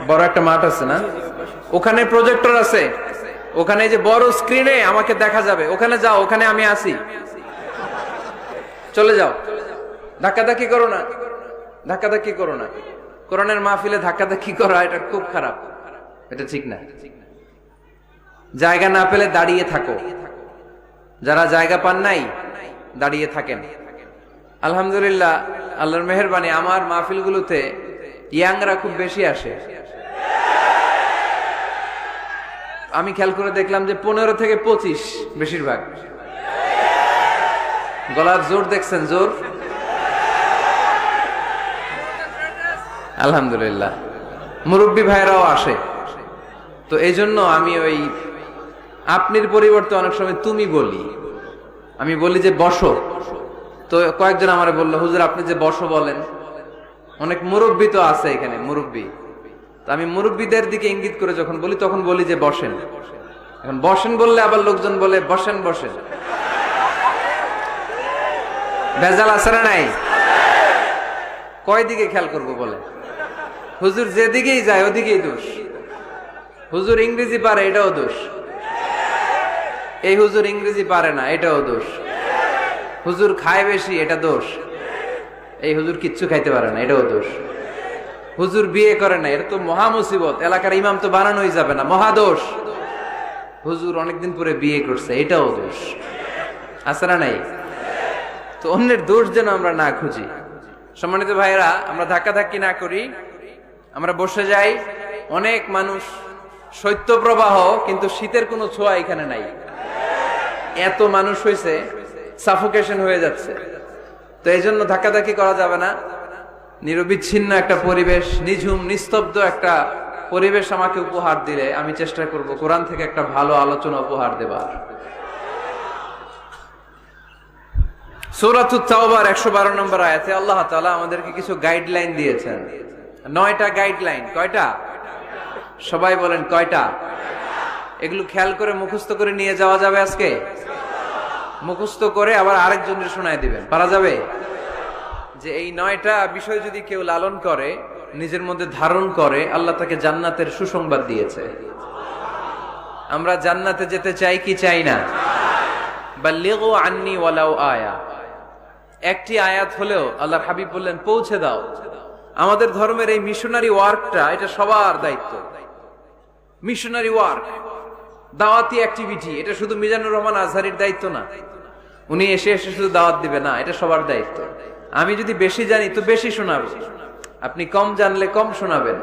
বড় একটা মাঠ আছে না, ওখানে প্রজেক্টর আছে, ওখানে যে বড় স্ক্রিনে আমাকে দেখা যাবে, ওখানে যাও, ওখানে আমি আসি, চলে যাও, ধাক্কাধাক্কি করো না, ধাক্কাধাক্কি করো না। কোরআনের মাহফিলে ধাক্কাধাক্কি করা এটা খুব খারাপ, এটা ঠিক না। জায়গা না পেলে দাঁড়িয়ে থাকো, যারা জায়গা পান নাই দাঁড়িয়ে থাকেন। আলহামদুলিল্লাহ, আল্লাহর মেহেরবানি, আমার মাহফিলগুলোতে ইয়াংরা খুব বেশি আসে। আমি খেয়াল করে দেখলাম যে 15 থেকে 25 বেশিরভাগ। গলার জোর দেখছেন, জোর। আলহামদুলিল্লাহ, মুরব্বী ভাইরাও আসে। তো এই জন্য আমি ওই আপনির পরিবর্তে অনেক সময় তুমি বলি। আমি বলি যে বসো, তো কয়েকজন আমারে বললো, হুজুর আপনি যে বসো বলেন, অনেক মুরব্বী তো আছে এখানে, মুরব্বী। তো আমি মুরব্বীদের দিকে ইঙ্গিত করে যখন বলি, তখন বলি যে বসেন। এখন বসেন বললে আবার লোকজন বলে বসেন বসেন। ভেজাল আছে না নাই? কয় দিকে খেয়াল করবো বলে? হুজুর যেদিকেই যায় ওদিকেই দোষ। হুজুর ইংরেজি পারে, এটাও দোষ। এই হুজুর ইংরেজি পারে না, এটাও দোষ। হুজুর খায় বেশি, এটা দোষ। এই হুজুর কিচ্ছু খাইতে পারে না, এটাও দোষ। হুজুর বিয়ে করে না, এটা তো মহা মুসিবত, এলাকার ইমাম তো বানানোই যাবে না, মহা দোষ। হুজুর অনেকদিন পরে বিয়ে করছে, এটাও দোষ। আছে না নাই? তো অন্যের দোষ যেন আমরা না খুঁজি। সম্মানিত ভাইয়েরা, আমরা ধাক্কাধাক্কি না করি, আমরা বসে যাই। অনেক মানুষ, শৈত্যপ্রবাহ, কিন্তু শীতের কোনো ছোঁয়া এখানে নাই। এত মানুষ হয়েছে, সাফোকেশন হয়ে যাচ্ছে। তো এই জন্য ধাক্কাধাক্কি করা যাবে না। নিরবিচ্ছিন্ন একটা পরিবেশ, নিঝুম নিস্তব্ধ একটা পরিবেশ আমাকে উপহার দিলে আমি চেষ্টা করব কোরআন থেকে একটা ভালো আলোচনা উপহার দেবার। সূরাতুত তাওবার 112 নম্বর আয়াতে আল্লাহ তাআলা আমাদেরকে কিছু গাইডলাইন দিয়েছেন। 9টা গাইডলাইন। কয়টা? সবাই বলেন কয়টা? এগুলো খেয়াল করে মুখস্থ করে নিয়ে যাওয়া যাবে আজকে? মুখস্থ করে আবার আরেকজনের শোনায় দিবেন, পারা যাবে? যে এই 9টা বিষয় যদি কেউ লালন করে, নিজের মধ্যে ধারণ করে, আল্লাহ তাকে জান্নাতের সুসংবাদ দিয়েছে। আমরা জান্নাতে যেতে চাই কি চাই না? বাল্লিগু আন্নি ওয়ালাউ আয়া। একটি আয়াত হলেও আল্লাহর হাবিব বললেন পৌঁছে দাও। আমাদের ধর্মের এই মিশনারি ওয়ার্কটা, এটা সবার দায়িত্ব। মিশনারি ওয়ার্ক, দাওয়াতি অ্যাক্টিভিটি, এটা শুধু মিজানুর রহমান আজহারির দায়িত্ব না। উনি এসে এসে শুধু দাওয়াত দিবে না, এটা সবার দায়িত্ব। আমি যদি বেশি জানি তো বেশি শোনাবো, আপনি কম জানলে কম শোনাবেন।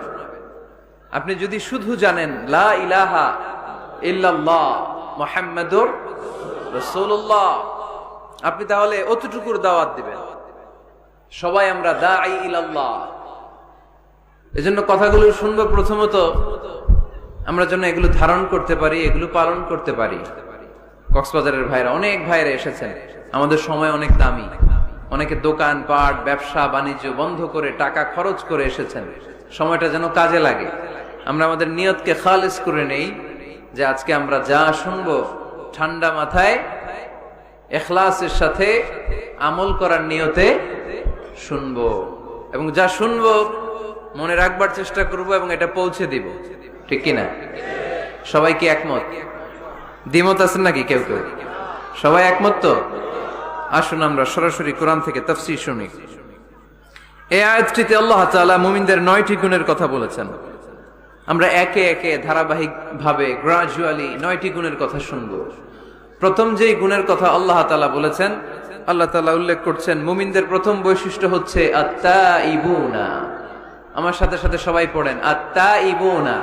আপনি যদি শুধু জানেন লা ইলাহা ইল্লাল্লাহ মুহাম্মাদুর রাসূলুল্লাহ, আপনি তাহলে অতটুকুর দাওয়াত দিবেন। সবাই আমরা দাঈ ইলাল্লাহ। এজন্য কথাগুলো শুনবো, প্রথমত আমরা যেন এগুলো ধারণ করতে পারি, এগুলো পালন করতে পারি। কক্সবাজারের ভাইরা, অনেক ভাইরা এসেছেন। আমাদের সময় অনেক দামি, অনেকে দোকান পাট, ব্যবসা বাণিজ্য বন্ধ করে টাকা খরচ করে এসেছেন। সময়টা যেন কাজে লাগে। আমরা আমাদের নিয়তকে খালিস করে নেই, যে আজকে আমরা যা শুনবো ঠান্ডা মাথায় ইখলাসের সাথে আমল করার নিয়তে শুনবো, এবং যা শুনবো মনে রাখবার চেষ্টা করব, এবং এটা পৌঁছে দিব। ঠিক কিনা? সবাই কি একমত? দ্বিমত আছেন নাকি কেউ কেউ? সবাই একমত তো? আসুন আমরা সরাসরি কোরআন থেকে তাফসীর শুনি। এই আয়াতটিতে আল্লাহ তাআলা মুমিনদের 9টি গুণের কথা বলেছেন। আমরা একে একে ধারাবাহিক ভাবে গ্রাজুয়ালি 9টি গুণের কথা শুনবো। প্রথম যেই গুণের কথা আল্লাহ তাআলা বলেছেন, আল্লাহ তাআলা উল্লেখ করছেন মুমিনদের প্রথম বৈশিষ্ট্য হচ্ছে আত্তাইবুনা। আমার সাথে সাথে সবাই পড়েন আত্তাইবুনা।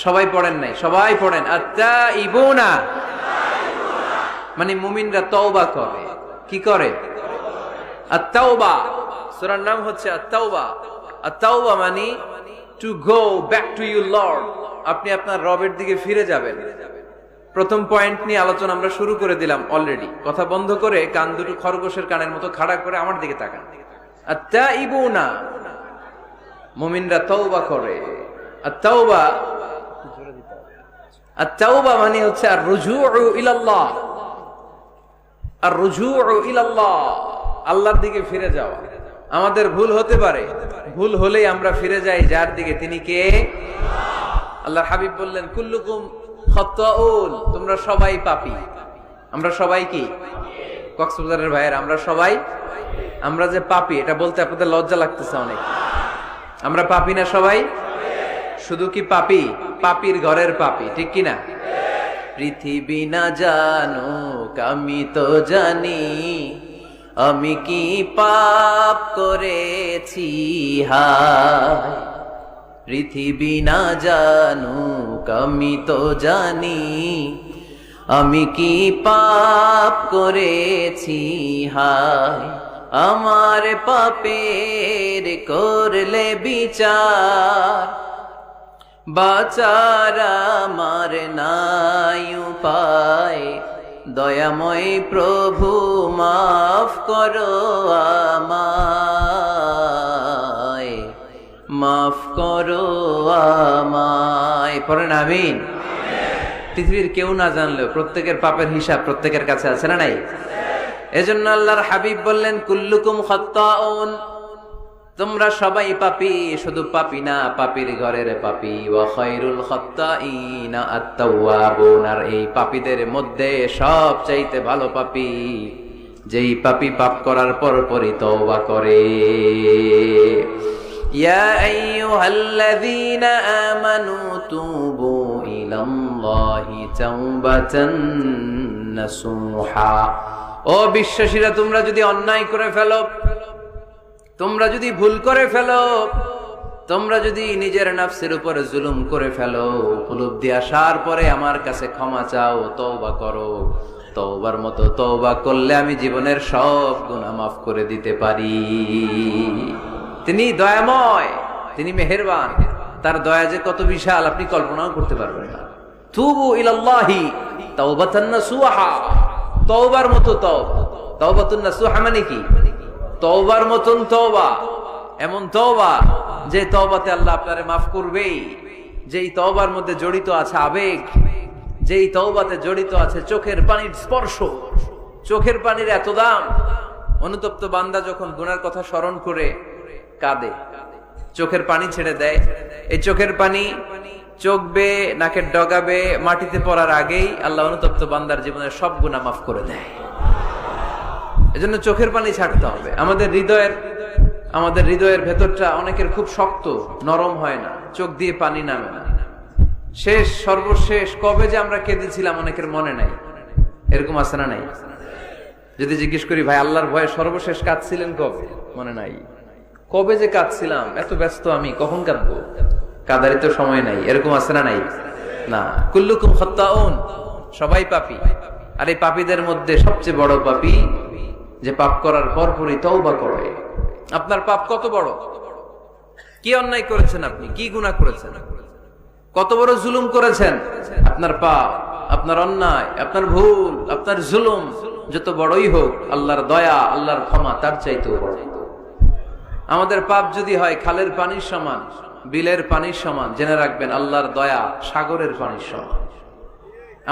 সবাই পড়েন নাই, সবাই পড়েন আত্তাইবুনা। মানে মুমিনরা তওবা করে। কি করে? আত-তাওবা। সূরার নাম হচ্ছে আত-তাওবা। আত-তাওবা মানে to go back to your Lord. আপনি আপনার রবের দিকে ফিরে যাবেন। প্রথম পয়েন্ট নিয়ে আলোচনা আমরা শুরু করে দিলাম অলরেডি। কথা বন্ধ করে কান দুটো খরগোশের কানের মতো খাড়া করে আমার দিকে তাকান। আত-তাইবুনা, মুমিনরা তওবা করে। আত-তাওবা, আত-তাওবা মানে হচ্ছে আর রুজুউ ইলাল্লাহ। আর রুজুউ ইলাল্লাহ, আল্লাহর দিকে ফিরে যাওয়া। আমাদের ভুল হতে পারে, ভুল হলেই আমরা ফিরে যাই যার দিকে, তিনি কে? আল্লাহর হাবিব বললেন কুল্লুকুম খাত্তাউন, তোমরা সবাই পাপী। আমরা সবাই কি? কক্সবাজারের ভাইয়ের, আমরা সবাই, আমরা যে পাপী এটা বলতে আপনাদের লজ্জা লাগতেছে অনেক। আমরা পাপী না সবাই? শুধু কি পাপী? পাপীর ঘরের পাপী, ঠিক কিনা? পৃথিবী না জানুক আমি তো জানি, আমি কি পাপ করেছি হায়। পৃথিবী না জানুক আমি তো জানি, আমি কি পাপ করেছি হায়। আমার পাপের করলে বিচার, বাঁচার আমার নাই উপায়। দয়াময় প্রভু মাফ করো আমায়, মাফ করো আমায়। পড়েন আমিন। পৃথিবীর কেউ না জানলেও প্রত্যেকের পাপের হিসাব প্রত্যেকের কাছে আছে না নাই? এজন্য আল্লাহর হাবিব বললেন কুল্লুকুম খাত্তাউন, তোমরা সবাই পাপী, শুধু পাপী না, পাপীর ঘরের পাপী। ওয়া খায়রুল খাত্তাইনা আত-তাওয়াবুন, আর এই পাপীদের মধ্যে সবচাইতে ভালো পাপী যেই পাপী পাপ করার পরপরই তওবা করে। ইয়া আইয়ুহাল্লাযীনা আমানু তুবু ইলাল্লাহি তাওবাতান নাসুহা, ও বিশ্বাসীরা, তোমরা যদি অন্যায় করে ফেলো, তোমরা যদি ভুল করে ফেলো, তোমরা যদি নিজের নফসের উপর জুলুম করে ফেলো, উপলব্ধি আসার পরে আমার কাছে ক্ষমা চাও, তওবা করো। তওবার মতো তওবা করলে আমি জীবনের সব গুনাহ মাফ করে দিতে পারি। তিনি দয়াময়, তিনি মেহেরবান, তার দয়া যে কত বিশাল আপনি কল্পনাও করতে পারবেন না। তুবু ইলাল্লাহি তাওবাতান নাসুহা, তওবার মতো তওবা। তাওবাতুন নাসুহা মানে কি? তওবার মতন তওবা, এমন তওবা যে তওবাতে আল্লাহ আপনারে মাফ করবেই, যেই তওবার মধ্যে জড়িত আছে আবেগ, যেই তওবাতে জড়িত আছে চোখের পানির স্পর্শ। চোখের পানির এত দাম, অনুতপ্ত বান্দা যখন গুনার কথা স্মরণ করে কাঁদে, চোখের পানি ছেড়ে দেয়, এই চোখের পানি চোখ বেয়ে নাকের ডগাবে মাটিতে পড়ার আগেই আল্লাহ অনুতপ্ত বান্দার জীবনের সব গুনাহ মাফ করে দেয়। এজন্য চোখের পানি ছাড়তে হবে। আমাদের হৃদয়ের ভেতরটা অনেকের খুব শক্ত, নরম হয় না, চোখ দিয়ে পানি নামে না। সর্বশেষ কবে যে আমরা কেঁদেছিলাম অনেকের মনে নাই, এরকম আছে না নাই? যদি জিজ্ঞেস করি ভাই আল্লাহর ভয়ে সর্বশেষ কাঁদছিলেন কবে, মনে নাই। কবে যে কাঁদছিলাম, এত ব্যস্ত আমি, কখন কাঁদবো, কাঁদারই তো সময় নাই, এরকম আছে না নাই? না। কুল্লুকুম খাত্তাউন, সবাই পাপী, আর এই পাপীদের মধ্যে সবচেয়ে বড় পাপী যে পাপ করার পরপরই তওবা করে। আপনার পাপ কত বড়? কি অন্যায় করেছেন আপনি? কি গুনাহ করেছেন? কত বড় জুলুম করেছেন? আপনার পাপ, আপনার অন্যায়, আপনার ভুল, আপনার জুলুম যত বড়ই হোক, আল্লাহর দয়া, আল্লাহর ক্ষমা তার চাইতেও বড়। আমাদের পাপ যদি হয় খালের পানির সমান, বিলের পানির সমান, জেনে রাখবেন আল্লাহর দয়া সাগরের পানির সমান।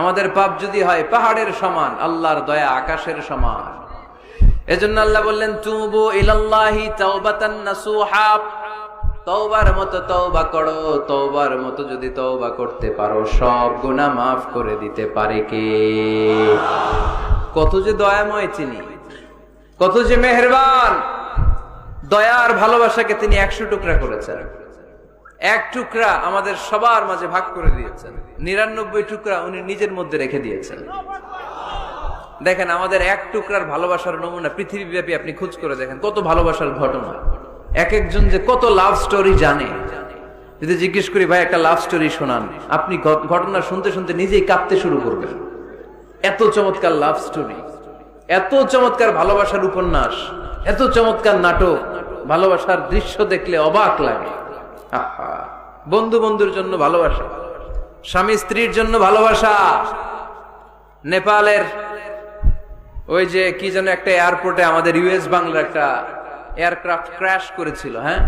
আমাদের পাপ যদি হয় পাহাড়ের সমান, আল্লাহর দয়া আকাশের সমান। এজন্য আল্লাহ বললেন তুবু ইলাল্লাহি তাওবাতান নাসুহা, তওবার মতো তওবা করো। তওবার মতো যদি তওবা করতে পারো, সব গুনাহ মাফ করে দিতে পারে কে? কত যে দয়াময় তিনি, কত যে মেহেরবান। দয়ার ভালোবাসাকে তিনি 100 টুকরা করেছেন। এক টুকরা আমাদের সবার মাঝে ভাগ করে দিয়েছেন, 99 টুকরা উনি নিজের মধ্যে রেখে দিয়েছেন। দেখেন আমাদের এক টুকরার ভালোবাসার নমুনা পৃথিবীব্যাপী আপনি খোঁজ করে দেখেন, কত ভালোবাসার ঘটনা। এক একজন যে কত লাভ স্টোরি জানে। যদি জিজ্ঞেস করি ভাই একটা লাভ স্টোরি শোনান, আপনি ঘটনা শুনতে শুনতে নিজেই কাঁদতে শুরু করবেন। এত চমৎকার লাভ স্টোরি, এত চমৎকার ভালোবাসার উপন্যাস, এত চমৎকার নাটক, ভালোবাসার দৃশ্য দেখলে অবাক লাগে। বন্ধু বন্ধুর জন্য ভালোবাসা, স্বামী স্ত্রীর জন্য ভালোবাসা। নেপালের ওই যে কি যেন একটা এয়ারপোর্টে আমাদের ইউএস বাংলার একটা এয়ারক্রাফট ক্র্যাশ করেছিল, হ্যাঁ,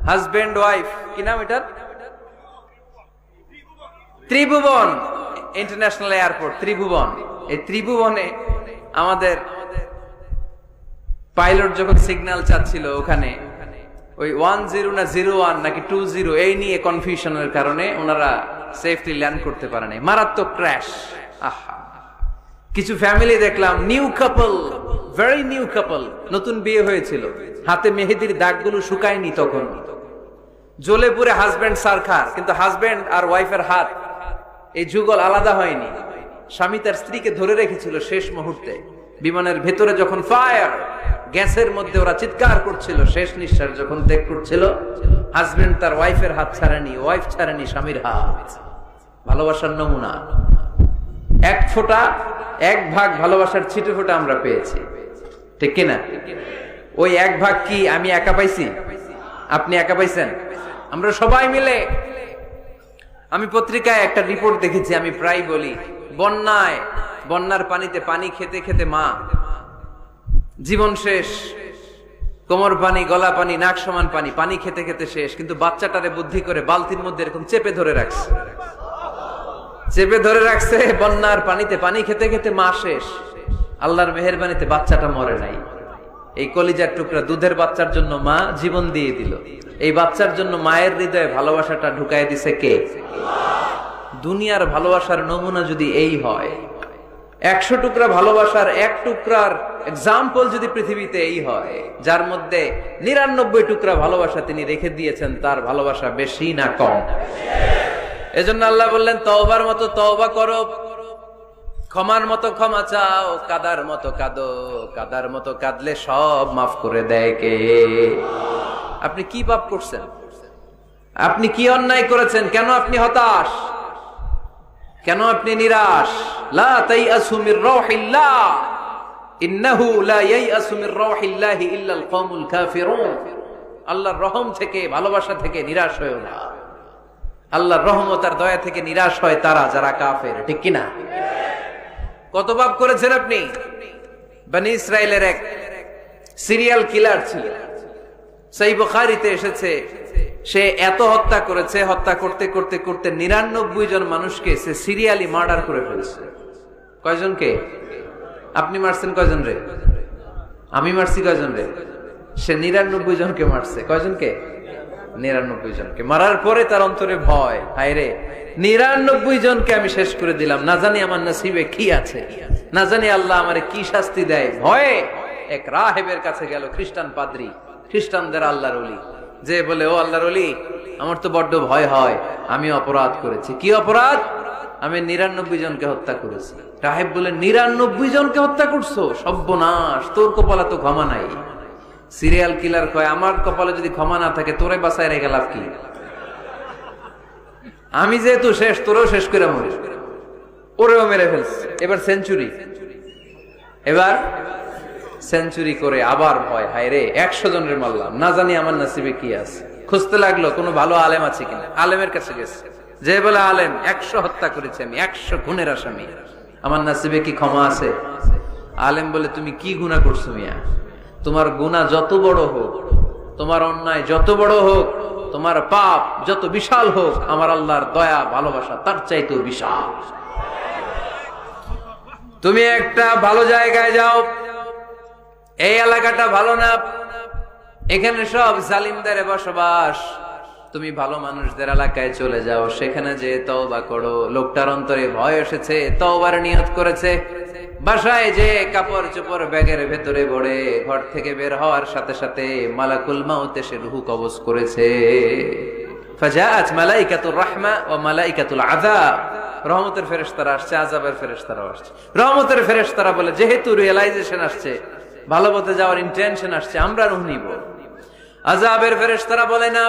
হাজবেন্ড ওয়াইফ, কি নাম এটার? ত্রিভুবন ইন্টারন্যাশনাল এয়ারপোর্ট, ত্রিভুবন। এই ত্রিভুবনে আমাদের পাইলট যখন সিগন্যাল চাচ্ছিল ওখানে ওই 10 না 01 নাকি 20 এই নিয়ে কনফিউশনের কারণে ওনারা সেফলি ল্যান্ড করতে পারে নাই, মারাত্মক ক্র্যাশ। আহা, কিছু ফ্যামিলি দেখলাম নিউ কাপল, ভেরি নিউ কাপল, নতুন বিয়ে হয়েছিল, হাতে মেহেদির দাগগুলো শুকায়নি তখন, জ্বলে পুরে হাজবেন্ড সারখার, কিন্তু হাজবেন্ড আর ওয়াইফের হাত এই যুগল আলাদা হয়নি। স্বামী তার স্ত্রীকে ধরে রেখেছিল শেষ মুহূর্তে, বিমানের ভেতরে যখন ফায়ার, গ্যাসের মধ্যে ওরা চিৎকার করছিল, শেষ নিঃশ্বাস যখন ত্যাগ করছিল, হাজবেন্ড তার ওয়াইফের হাত ছাড়েনি, ওয়াইফ ছাড়েনি স্বামীর হাত। ভালোবাসার নমুনা। এক ফোঁটা, এক ভাগ ভালোবাসার ছিটে ফোঁটা আমরা পেয়েছি, ঠিক কিনা? ওই এক ভাগ কি আমি একা পাইছি? আপনি একা পাইছেন? আমরা সবাই মিলে। আমি পত্রিকায় একটা রিপোর্ট দেখেছি, আমি প্রায় বলি, বন্যার পানিতে পানি খেতে খেতে মা জীবন শেষ, কোমর পানি, গলা পানি, নাক সমান পানি, পানি খেতে খেতে শেষ, কিন্তু বাচ্চাটারে বুদ্ধি করে বালতির মধ্যে এরকম চেপে ধরে রাখছে, বন্যার পানিতে পানি খেতে খেতে মা শেষ। আল্লাহর মেহেরবানিতে বাচ্চাটা মরে নাই। এই কলিজার টুকরা দুধের বাচ্চার জন্য মা জীবন দিয়ে দিল। এই বাচ্চার জন্য মায়ের হৃদয়ে ভালোবাসাটা ঢুকায় দিছে কে? দুনিয়ার ভালোবাসার নমুনা যদি এই হয়, 100 টুকরা ভালোবাসার এক টুকরার এক্সাম্পল যদি পৃথিবীতে এই হয়, যার মধ্যে 99 টুকরা ভালোবাসা তিনি রেখে দিয়েছেন, তার ভালোবাসা বেশি না কম? এজন্য আল্লাহ বললেন, তওবার মতো তওবা করো, ক্ষমার মতো ক্ষমা চাও, কাদার মতো কাঁদো, কাদার মতো কাঁদলে সব মাফ করে দেয় কে? আপনি কি পাপ করছেন? আপনি কি অন্যায় করেছেন? কেন আপনি হতাশ? কেন আপনি নিরাশ? লা তাইয়াসু মির রাহিল্লাহ, ইন্নাহু লা ইয়াইয়াসু মির রাহিল্লাহি ইল্লাল কওমুল কাফিরুন। আল্লাহর রহম থেকে, ভালোবাসা থেকে নিরাশ হয়ো না। আল্লাহর রহমত আর দয়া থেকে নিরাশ হয় তারা যারা কাফের, ঠিক কিনা? কত পাপ করেছেন আপনি? বনি ইসরাইলের এক সিরিয়াল কিলার ছিল, সহিহ বুখারীতে এসেছে, সে এত হত্যা করেছে, হত্যা করতে করতে করতে 99 জন মানুষকে সে সিরিয়ালি মার্ডার করে ফেলেছে। কয়জনকে? আপনি মারছেন কয়জন রে? আমি মারছি কয়জন রে? সে 99 জনকে মারছে। কয়জনকে? 99 জনকে। মারার পরে তার অন্তরে ভয়, হায় রে 99 জনকে আমি শেষ করে দিলাম, না জানি আমার নসিবে কি আছে, না জানি আল্লাহ আমারে কি শাস্তি দেয়। ভয়ে এক রাহেবের কাছে গেল, খ্রিস্টান পাদ্রী, খ্রিস্টানদের আল্লাহর ওলি, যে বলে, ও আল্লাহর ওলি, আমার তো বড্ড ভয় হয়, আমি অপরাধ করেছি। কি অপরাধ? আমি 99 জনকে হত্যা করেছি। রাহেব বলে, 99 জনকে হত্যা করছো? সর্বনাশ, তোর কপালে তো ক্ষমা নাই। সিরিয়াল কিলার কয়, আমার কপালে যদি ক্ষমা না থাকে, তোরে বাঁচায় রেখে লাভ কি? আমি যেহেতু শেষ, তোরেও শেষ করে মরিস। ওরেও মেরে ফেলছে। এবার সেঞ্চুরি করে আবার ভয়, হায় রে 100 জনের মারলাম, না জানি আমার নসিবে কি আছে। খুঁজতে লাগলো কোনো ভালো আলেম আছে কিনা। আলেমের কাছে গেছে, যে বলে, আলেম 100 হত্যা করেছে আমি, 100 খুনের আসামি, আমার নসিবে কি ক্ষমা আছে? আলেম বলে, তুমি কি গুনাহ করছো মিয়া? তোমার গুনাহ যত বড় হোক, তোমার অন্যায় যত বড় হোক, তোমার পাপ যত বিশাল হোক, আমার আল্লাহর দয়া ভালোবাসা তার চাইতেও বিশাল। তুমি একটা ভালো জায়গায় যাও, এই এলাকাটা ভালো না, এখানে সব জালিমদের বসবাস, তুমি ভালো মানুষদের এলাকায় চলে যাও, সেখানে যে তওবা করো। লোকটার অন্তরে ভয় এসেছে, তওবার নিয়ত করেছে। বাসায় যে কাপড় চোপড় ব্যাগের ভেতরে ভরে ঘর থেকে বের হওয়ার সাথে সাথে মালাকুল মাউত এসে রূহ কবজ করেছে। ফাজাআত মালাইকাতুর রাহমা ওয়া মালাইকাতুল আযাব, রহমতের ফেরেশতারা আসছে, আযাবের ফেরেশতারা আসছে। রহমতের ফেরেশতারা বলে, যেহেতু রিয়েলাইজেশন আসছে, ভালো পথে যাওয়ার ইন্টেনশন আসছে, আমরা রূহ নিব। আযাবের ফেরেশতারা বলে, না,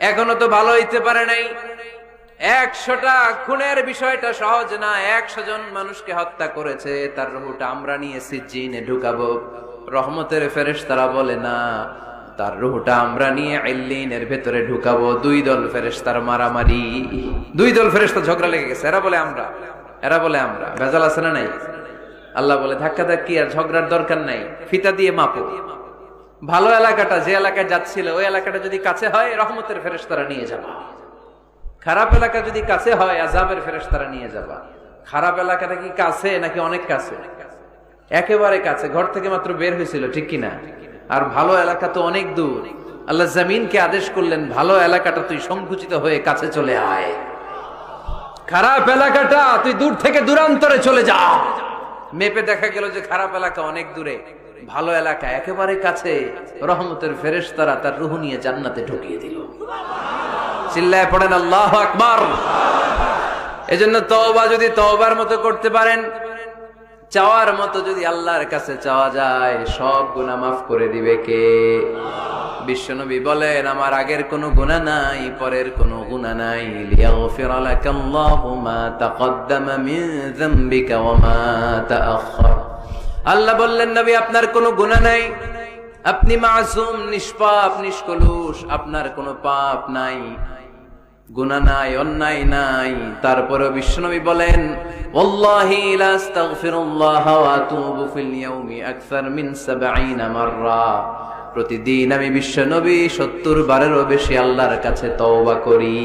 এখনো তো ভালো হইতে পারে নাই, 100টা খুনের বিষয়টা সহজ না, 100 জন মানুষকে হত্যা করেছে, তার রূহটা আমরা নিয়ে সিজ্জিনে ঢুকাবো। রহমতের ফেরেশতারা বলে, না, তার রূহটা আমরা নিয়ে ইল্লিনের ভেতরে ঢুকাবো। 2 দল ফেরেশতার মারামারি, 2 দল ফেরেশতা ঝগড়া লেগে গেছে। এরা বলে আমরা, এরা বলে আমরা। ভেজাল আছে না নাই? আল্লাহ বলে, ধাক্কাধাক্কি আর ঝগড়ার দরকার নাই, ফিতা দিয়ে মাপো। ভালো এলাকাটা, যে এলাকায় যাচ্ছিল, ওই এলাকাটা যদি কাছে হয়, রহমতের ফেরেশতারা নিয়ে যাবা। খারাপ এলাকা যদি কাছে হয়, আযাবের ফেরেশতারা নিয়ে যাবা। খারাপ এলাকাটা কি কাছে নাকি অনেক কাছে? একেবারে কাছে, ঘর থেকে মাত্র বের হয়েছিল, ঠিক কিনা? আর ভালো এলাকা তো অনেক দূর। আল্লাহ জমিনকে আদেশ করলেন, ভালো এলাকাটা তুই সংকুচিত হয়ে কাছে চলে আয়, খারাপ এলাকাটা তুই দূর থেকে দূরান্তরে চলে যা। মেপে দেখা গেল যে খারাপ এলাকা অনেক দূরে, ভালো এলাকা একেবারে কাছে। রহমতের ফেরেশতারা তার রূহ নিয়ে জান্নাতে ঢুকিয়ে দিল। চিল্লায় পড়েন আল্লাহু আকবার। এজন্য তওবা যদি তওবার মতো করতে পারেন, চাওয়ার মতো যদি আল্লাহর কাছে চাওয়া যায়, সব গুনাহ মাফ করে দিবে কে? বিশ্বনবী বলেন, আমার আগের কোনো গুনাহ নাই, পরের কোনো গুনাহ নাই। লিয়াগফিরা লাকাল্লাহু মা তাকদ্দামা মিন যামবিকা ওয়া মা তাআখার। আল্লাহ বললেন, নবী আপনার কোনো গুনাহ নাই, আপনি মাসুম, নিষ্পাপ, নিষ্কলুষ, আপনার কোনো পাপ নাই, গুনাহ নাই, অন্যায় নাই। তারপরে বিশ্বনবী বলেন, ওয়াল্লাহি লা আস্তাগফিরুল্লাহ ওয়া আতুবু ফিল ইয়াউমি আকসার মিন ৭০ মাররা। প্রতিদিন আমি বিশ্বনবী ৭০ বারেরও বেশি আল্লাহর কাছে তওবা করি।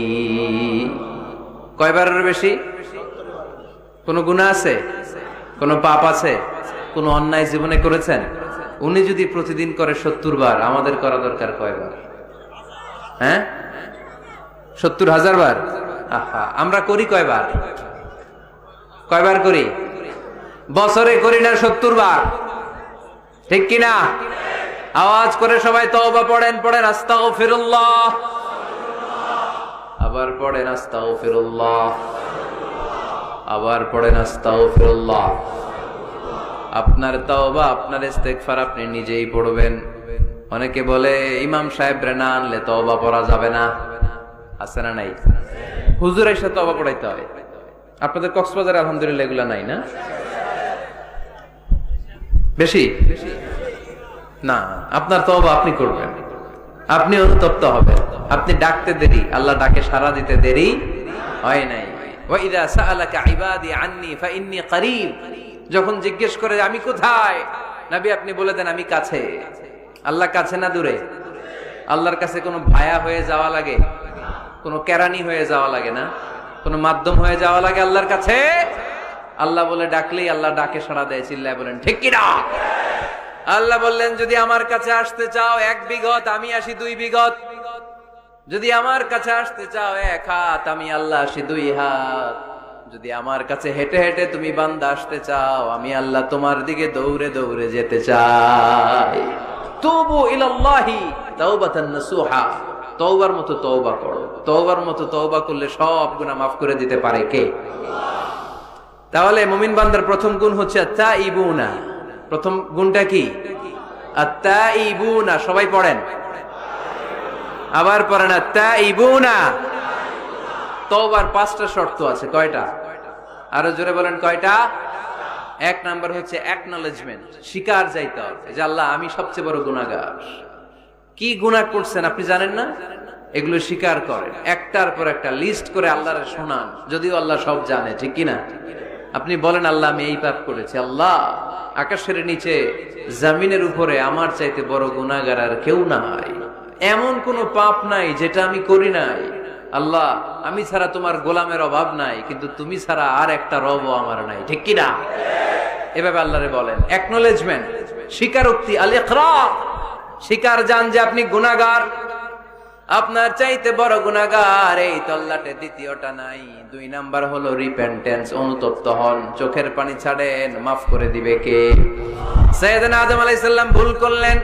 কয়বারের বেশি? কোনো গুনাহ আছে? কোনো পাপ আছে? কোনো অন্যায় জীবনে করেছেন? উনি যদি প্রতিদিন করে ৭০ বার, আমাদের করা দরকার কয়বার? হ্যাঁ, ৭০,০০০ বার। আহা, আমরা করি কয়বার? কয়বার করি? বছরে করি না ৭০ বার, ঠিক কিনা? আওয়াজ করে সবাই তওবা পড়েন, পড়েন আস্তাগফিরুল্লাহ, আবার পড়েন আস্তাগফিরুল্লাহ, আবার পড়েন আস্তাগফিরুল্লাহ। আপনার তওবা, আপনার ইস্তেগফার আপনি নিজেই পড়বেন। অনেকে বলে ইমাম সাহেবরে না আনলে তওবা পড়া যাবে না, আছে না নাই? হুজুর এসে তওবা পড়াইতে হয়। আপনাদের কক্সবাজারে আলহামদুলিল্লাহ এগুলা নাই না? বেশি না, আপনার তওবা আপনি করবেন, আপনি অনুতপ্ত হবেন। আপনি ডাকতে দেরি, আল্লাহ ডাকে সাড়া দিতে দেরি হয় নাই। ওয়া ইযা সাআলাকা ইবাদি আন্নী ফাইন্নী করিব। যখন জিজ্ঞেস করে আমি কোথায়, নবী আপনি বলে দেন আমি কাছে। আল্লাহ কাছে না দূরে? আল্লাহর কাছে কোনো ভায়া হয়ে যাওয়া লাগে? কোনো কেরানি হয়ে যাওয়া লাগে না? কোনো মাধ্যম হয়ে যাওয়া লাগে আল্লাহর কাছে? আল্লাহ বলে ডাকলেই আল্লাহ ডাকে সাড়া দেয়। চিল্লায় বলেন ঠিক কিনা? আল্লাহ বললেন, যদি আমার কাছে আসতে চাও ১ বিঘত, আমি আসি ২ বিঘত। যদি আমার কাছে আসতে চাও ১ হাত, আমি আল্লাহ আসি ২ হাত। যদি আমার কাছে হেঁটে হেঁটে তুমি বান্দা আসতে চাও, আমি আল্লাহ তোমার দিকে দৌড়ে দৌড়ে যেতে চাই। তুবু ইলাল্লাহি তাওবাতান নাসুহা। তওবার মতো তওবা করো। তওবার মতো তওবা করলে সব গুনাহ মাফ করে দিতে পারে কে? তাহলে মুমিন বান্দার প্রথম গুণ হচ্ছে আত-তাইবুনা। প্রথম গুণটা কি? আত-তাইবুনা। সবাই পড়েন, আবার পড়েন আত-তাইবুনা। তওবার ৫টা শর্ত আছে। কয়টা? আরো জোরে বলেন কয়টা? ১ নাম্বার হচ্ছে অ্যাকনলেজমেন্ট, স্বীকার যাইতে হবে যে আল্লাহ আমি সবচেয়ে বড় গুনাহগার। কি গুনাহ করছেন আপনি জানেন না? এগুলো স্বীকার করেন, একটার পর একটা লিস্ট করে আল্লাহরে শোনান, যদিও আল্লাহ সব জানে, ঠিক কিনা? আপনি বলেন আল্লাহ আমি এই পাপ করেছি, আল্লাহ আকাশের নিচে জমিনের উপরে আমার চাইতে বড় গুনাহগার আর কেউ নাই, এমন কোন পাপ নাই যেটা আমি করি নাই। আল্লাহ আমি ছাড়া তোমার গোলামের অভাব নাই, কিন্তু তুমি ছাড়া আর একটা রবও আমার নাই, ঠিক কিনা? এভাবে আল্লাহরে বলেন। অ্যাকনলেজমেন্ট, স্বীকারোক্তি, আল ইকরার। স্বীকার জান যে আপনি গুনাহগার, আপনার চাইতে বড় গুনাহগার এই তল্লাটে দ্বিতীয়টা নাই। ২ নাম্বার হলো রিপেন্টেন্স, অনুতপ্ত হন, চোখের পানি ছাড়েন, মাফ করে দিবে কে? সাইয়েদনা আদম আলাইহিস সালাম ভুল করলেন,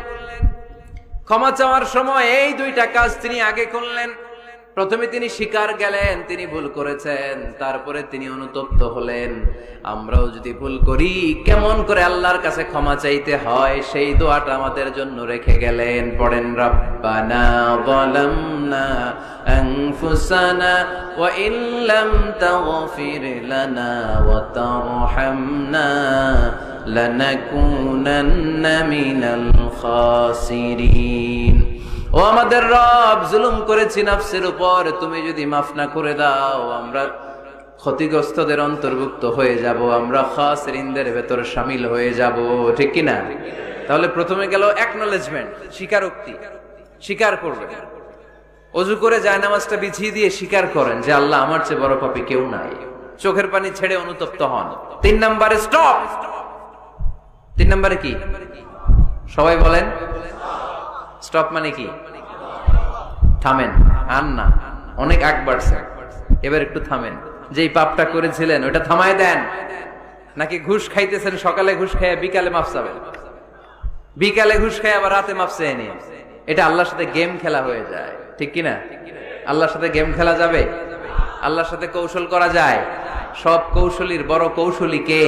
ক্ষমা চাওয়ার সময় এই 2টা কাজ তিনি আগে করলেন। প্রথমে তিনি স্বীকার গেলেন তিনি ভুল করেছেন, তারপরে তিনি অনুতপ্ত হলেন। আমরাও যদি ভুল করি কেমন করে আল্লাহর কাছে ক্ষমা চাইতে হয় সেই দোয়াটা আমাদের জন্য রেখে গেলেন। পড়েন, রব্বানা যালামনা আনফুসানা ওয়া ইল্লাম তাগফির লানা ওয়া তারহামনা লানাকুনান্না মিনাল খাসিরিন। ও আমাদের রব, জুলুম করেছি নফসের উপর, তুমি যদি মাফ না করে দাও আমরা ক্ষতিগ্রস্তদের অন্তর্ভুক্ত হয়ে যাব, আমরা খাসিরিনদের ভেতর শামিল হয়ে যাব, ঠিক কি না? তাহলে প্রথমে গেল অ্যাকনলেজমেন্ট, স্বীকারোক্তি, স্বীকার করবেন। ওযু করে জায়নামাজটা বিছিয়ে দিয়ে স্বীকার করেন যে আল্লাহ আমার চেয়ে বড় পাপী কেউ নাই, চোখের পানি ছেড়ে অনুতপ্ত হন। 3 নম্বরে স্টপ, 3 নম্বরে কি? সবাই বলেন। স্টপ মানে কি? থামেন। আন না, অনেক আগ বাড়ছে, এবার একটু থামেন। যেই পাপটা করেছিলেন ওটা থামায় দেন। নাকি ঘুষ খাইতেছেন, সকালে ঘুষ খাইয়া বিকালে মাফ চাবেন, বিকালে ঘুষ খাই আবার রাতে মাফ চেয়ে নিন। এটা আল্লাহর সাথে গেম খেলা হয়ে যায়, ঠিক কিনা? আল্লাহর সাথে গেম খেলা যাবে? আল্লাহর সাথে কৌশল করা যায়? সব কৌশলীর বড় কৌশলী কে?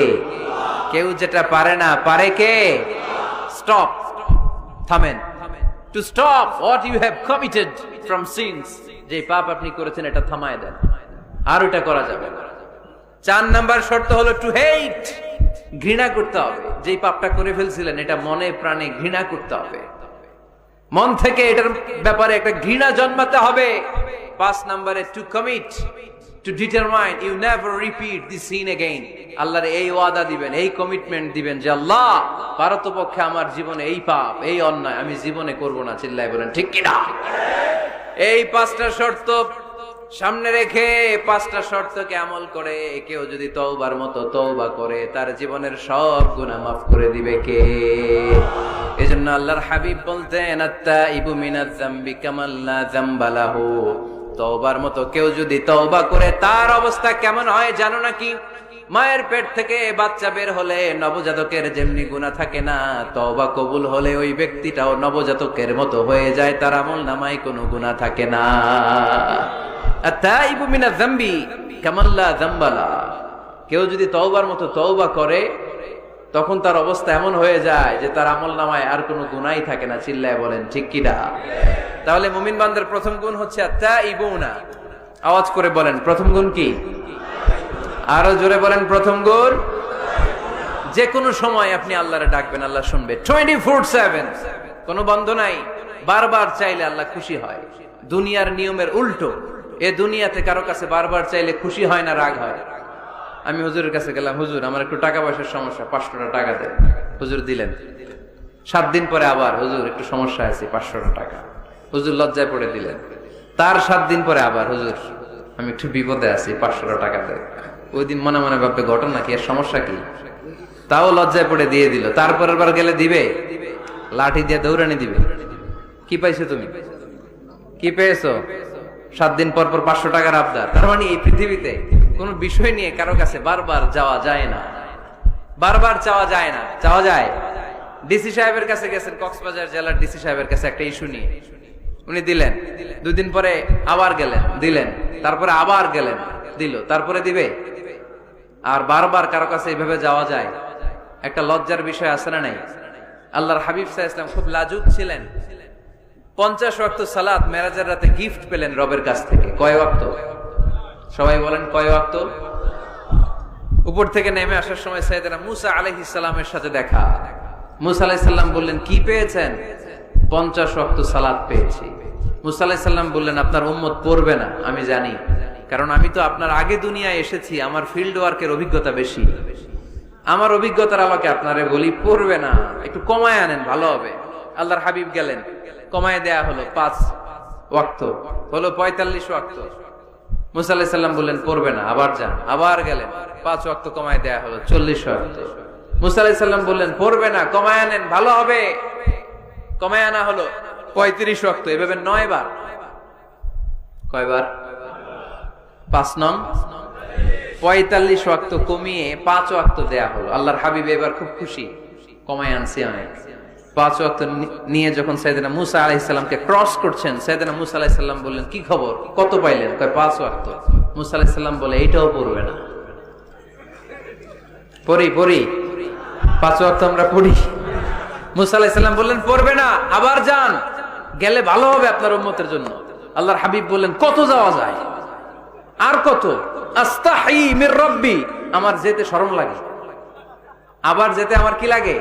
কেউ যেটা পারে না, পারে কে? স্টপ, থামেন। To stop what you have committed from sins, যে পাপ আপনি করেছেন এটা থামায় দেন, আর ওটা করা যাবে না। 4 নাম্বার শর্ত হলো টু হেট, ঘৃণা করতে হবে। যেই পাপটা করে ফেলছিলেন এটা মনে প্রাণে ঘৃণা করতে হবে, মন থেকে এটার ব্যাপারে একটা ঘৃণা জন্মাতে হবে। 5 নম্বরে to commit, to determine you never repeat this sin again. আল্লাহর এই ওয়াদা দিবেন, এই কমিটমেন্ট দিবেন যে আল্লাহ পারতপক্ষে আমার জীবনে এই পাপ, এই অন্যায় আমি জীবনে করব না। চিল্লায় বলেন ঠিক কি না? এই 5টা শর্ত সামনে রেখে 5টা শর্তকে আমল করে কেউ যদি তওবার মতো তওবা করে তার জীবনের সব গুনাহ মাফ করে দিবে কে? এজন্য আল্লাহর হাবিব বলতেন আত্তাইবু মিনাজ যামবি কামান লা যামবা লাহু। তওবার মতো কেউ যদি তওবা করে তার অবস্থা কেমন হয় জানো নাকি? মায়ের পেট থেকে বাচ্চা বের হলে নবজাতকের যেমনি গুনাহ থাকে না, তওবা কবুল হলে ওই ব্যক্তিটাও নবজাতকের মতো হয়ে যায়, তার আমলনামায় কোনো গুনাহ থাকে না। আত্তাইবু মিনাজ যামবি কামান লা যামবা লাহু। কেউ যদি তওবার মতো তওবা করে তখন তার অবস্থা এমন হয়ে যায় যে তার আমলনামায় আর কোনো গুনাহই থাকে না। চিল্লায় বলেন ঠিক কি না? তাহলে মুমিন বান্দার প্রথম গুণ হচ্ছে আত্তাইবুনা। আওয়াজ করে বলেন প্রথম গুণ কি? আরো জোরে বলেন প্রথম গুণ। যে কোনো সময় আপনি আল্লাহরে ডাকবেন, আল্লাহ শুনবে 24/7, কোনো বন্ধ নাই। বারবার চাইলে আল্লাহ খুশি হয়। দুনিয়ার নিয়মের উল্টো, এ দুনিয়াতে কারো কাছে বারবার চাইলে খুশি হয় না, রাগ হয়। আমি হুজুরের কাছে গেলাম, হুজুর আমার একটু টাকা পয়সার সমস্যা, 500 টাকা দেন। হুজুর দিলেন। 7 দিন পরে আবার, হুজুর একটু সমস্যা আছে, 500 টাকা। হুজুর লজ্জায় পড়ে দিলেন। তার 7 দিন পরে আবার, হুজুর আমি একটু বিপদে আছি, 500 টাকা দেন। ওই দিন মনে মনে ভাববে ঘটনা কি, এর সমস্যা কি, তাও লজ্জায় পড়ে দিয়ে দিল। তারপরের বার গেলে দিবে, লাঠি দিয়ে দৌড়ানি দিবে। কি পাইছো তুমি? কি পেয়েছো? 7 দিন পর পর 500 টাকার আবদার। তার মানে এই পৃথিবীতে কোন বিষয় নিয়ে কারো কাছে বারবার যাওয়া যায় না, বারবার চাওয়া যায় না। চাওয়া যায়? ডিসি সাহেবের কাছে গেছেন, কক্সবাজার জেলার ডিসি সাহেবের কাছে একটা ইস্যু নিয়ে, উনি দিলেন। 2 দিন পরে আবার গেলেন, দিলেন। তারপরে আবার গেলেন, দিল। তারপরে দিবে? আর বারবার কারো কাছে এইভাবে যাওয়া যায়? একটা লজ্জার বিষয় আছে না নাই? আল্লাহর হাবিব সাল্লাল্লাহু আলাইহি ওয়াসাল্লাম খুব লাজুক ছিলেন। 50 ওয়াক্ত সালাত মেরাজের রাতে গিফট পেলেন রবের কাছ থেকে। কয় ওয়াক্ত? সবাই বলেন কয় ওয়াক্ত? উপর থেকে নেমে আসার সময় সাইয়েদনা মুসা আলাইহিস সালামের সাথে দেখা। মুসা আলাইহিস সালাম বললেন কি পেয়েছেন? 50 ওয়াক্ত সালাত পেয়েছি। মুসা আলাইহিস সালাম বললেন আপনার উম্মত পড়বে না, আমি জানি, কারণ আমি তো আপনার আগে দুনিয়ায় এসেছি, আমার ফিল্ড ওয়ার্কের অভিজ্ঞতা বেশি। আমার অভিজ্ঞতার আলোকে আপনারে বলি পড়বে না, একটু কমায় আনেন ভালো হবে। আল্লাহর হাবিব গেলেন, কমায় দেয়া হলো 5 ওয়াক্ত, হলো 45 ওয়াক্ত। মুসা আলাইহিস সালাম বললেন পড়বে না, আবার যান। আবার গেলেন, 5 ওয়াক্ত কমায় দেয়া হলো 40 ওয়াক্ত। মুসা আলাইহিস সালাম বললেন পড়বে না, কমায় আনেন ভালো হবে। কমায় আনা হলো 35 ওয়াক্ত। এভাবে 9 বার। কয়বার? 5 নং 45 ওয়াক্ত কমিয়ে 5 ওয়াক্ত দেয়া হলো। আল্লাহর হাবিব এবার খুব খুশি, কমায় আনছি অনেক। 5 ওয়াক্ত নিয়ে যখন সাইয়েদনা মুসা আলাইহিস সালামকে ক্রস করছেন, সাইয়েদনা মুসা আলাইহিস সালাম বললেন কি খবর, কত পাইলেন? কয় 5 ওয়াক্ত। মুসা আলাইহিস সালাম বলে এইটাও পড়বে না। পড়ি 5 ওয়াক্ত আমরা পড়ি। মুসা আলাইহিস সালাম বললেন পড়বে না, আবার যান, গেলে ভালো হবে আপনার উম্মতের জন্য। আল্লাহর হাবিব বললেন কত যাওয়া যায়? আর কত? আস্তাহি মির রাব্বি, আমার যেতে শরম লাগে। আবার যেতে আমার কি লাগে?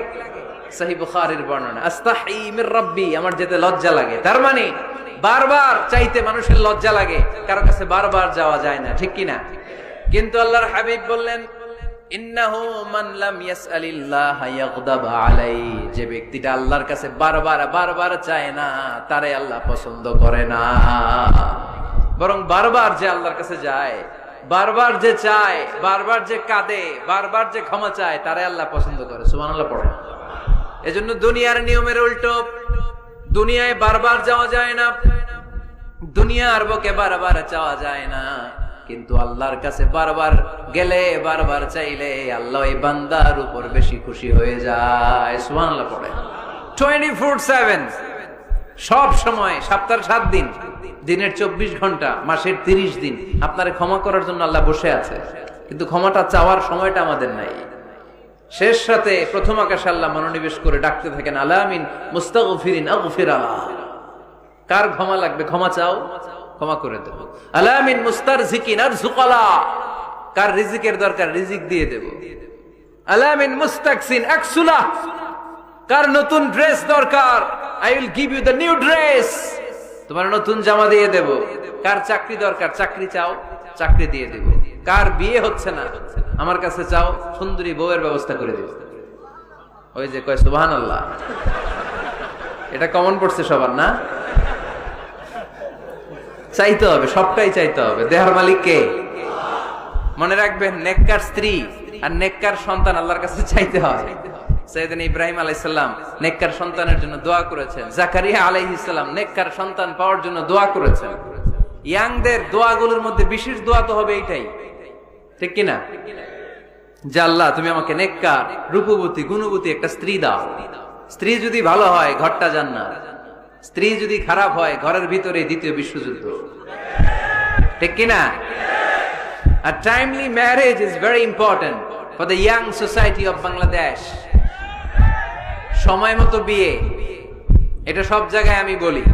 সহিহ বুখারীর বর্ণনা, আস্তাহি মির রাব্বি, আমার যেতে লজ্জা লাগে। তার মানে বারবার চাইতে মানুষের লজ্জা লাগে, কারো কাছে বারবার যাওয়া যায় না, ঠিক কি না? কিন্তু আল্লাহর হাবিব বললেন ইন্নাহু মান লাম ইয়াসআলিল্লাহ ইয়াগদাব আলাইহি, যে ব্যক্তিটা আল্লাহর কাছে বারবার চায় না তারে আল্লাহ পছন্দ করে না। বরং বারবার যে আল্লাহর কাছে যায়, বারবার যে চায়, বারবার যে কাঁদে, বারবার যে ক্ষমা চায়, তারে আল্লাহ পছন্দ করে। সুবহানাল্লাহ পড়ে। এজন্য দুনিয়ার নিয়মের উল্টো দুনিয়ায় বারবার যাওয়া যায় না, দুনিয়ার বুকে বারবার চাওয়া যায় না, কিন্তু আল্লাহর কাছে বারবার গেলে বারবার চাইলে আল্লাহ এই বান্দার উপর বেশি খুশি হয়ে যায়। সুবহানাল্লাহ পড়ে 24/7 সব সময়, সপ্তাহের 7 দিন, দিনের 24 ঘন্টা, মাসের 30 দিন আপনারে ক্ষমা করার জন্য আল্লাহ বসে আছে, কিন্তু ক্ষমাটা চাওয়ার সময়টা আমাদের নাই। শেষ রাতে প্রথম আকাশে আল্লাহ মনোনিবেশ করে ডাকতে থাকেন, আলামিন মুস্তাগফিরিন আগফির আলাহ, কার ক্ষমা লাগবে ক্ষমা চাও, ক্ষমা করে দেব। আলামিন মুস্তারজিকিন আরজুকালা, কার রিজিকের দরকার রিজিক দিয়ে দেব। আলামিন মুস্তাকসিন আকসুলা, কার নতুন ড্রেস দরকার I will give you the new dress, তোমার নতুন জামা দিয়ে দেব। কার চাকরি দরকার চাকরি চাও, চাকরি দিয়ে দেব। কার বিয়ে হচ্ছে না আমার কাছে চাও, সুন্দরী বউয়ের ব্যবস্থা করে দেব। ওই যে কয় সুবহানাল্লাহ, এটা কমন পড়ছে সবার না? চাইতে হবে, সবটাই চাইতে হবে। দেহার মালিক কে? মনে রাখবেন, নেককার স্ত্রী আর নেককার সন্তান আল্লাহর কাছে চাইতে হয়। সাইয়েদনা ইব্রাহিম আলাইহিস সালাম নেককার সন্তানের জন্য দোয়া করেছেন, জাকারিয়া আলাইহিস সালাম নেককার সন্তান পাওয়ার জন্য দোয়া করেছেন। ইয়াংদের দোয়াগুলোর মধ্যে বিশেষ দোয়া তো হবে এইটাই, ঠিক কি না? যে আল্লাহ তুমি আমাকে নেককার, রূপবতী, গুণবতী একটা স্ত্রী দাও। স্ত্রী যদি ভালো হয় ঘরটা জান্নাত, স্ত্রী যদি খারাপ হয় ঘরের ভিতরে দ্বিতীয় বিশ্বযুদ্ধ, ঠিক কি না? A timely marriage is very important for the young society of Bangladesh. সময় মতো বিয়ে, এটা সব জায়গায় আমি বলি।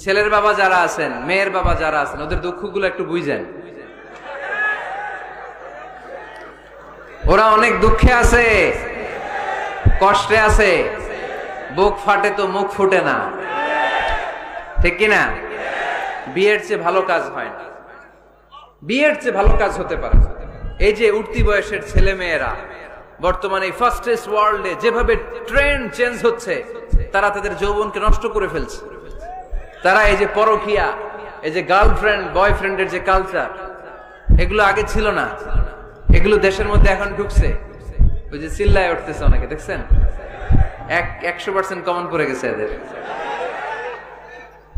ছেলের বাবা যারা আছেন, মেয়ের বাবা যারা আছেন, ওদের দুঃখগুলো একটু বুঝেন। ওরা অনেক দুঃখে আছে, কষ্টে আছে, বুক ফাটে তো মুখ ফুটে না, ঠিক কিনা? বিয়ের চেয়ে ভালো কাজ হয় না, বিয়ের চেয়ে ভালো কাজ হতে পারে। এই যে উঠতি বয়সের ছেলে মেয়েরা বর্তমানে ফাস্টেস্ট ওয়ার্ল্ডে যেভাবে ট্রেন্ড চেঞ্জ হচ্ছে, তারা তাদের যৌবনকে নষ্ট করে ফেলছে। তারা এই যে পরকীয়া, এই যে গার্লফ্রেন্ড বয়ফ্রেন্ডের যে কালচার, এগুলো আগে ছিল না, এগুলো দেশের মধ্যে এখন ঢুকছে। ওই যে চিল্লায় উঠতেছে অনেকে, দেখছেন? 100% কমন পড়ে গেছে এদের।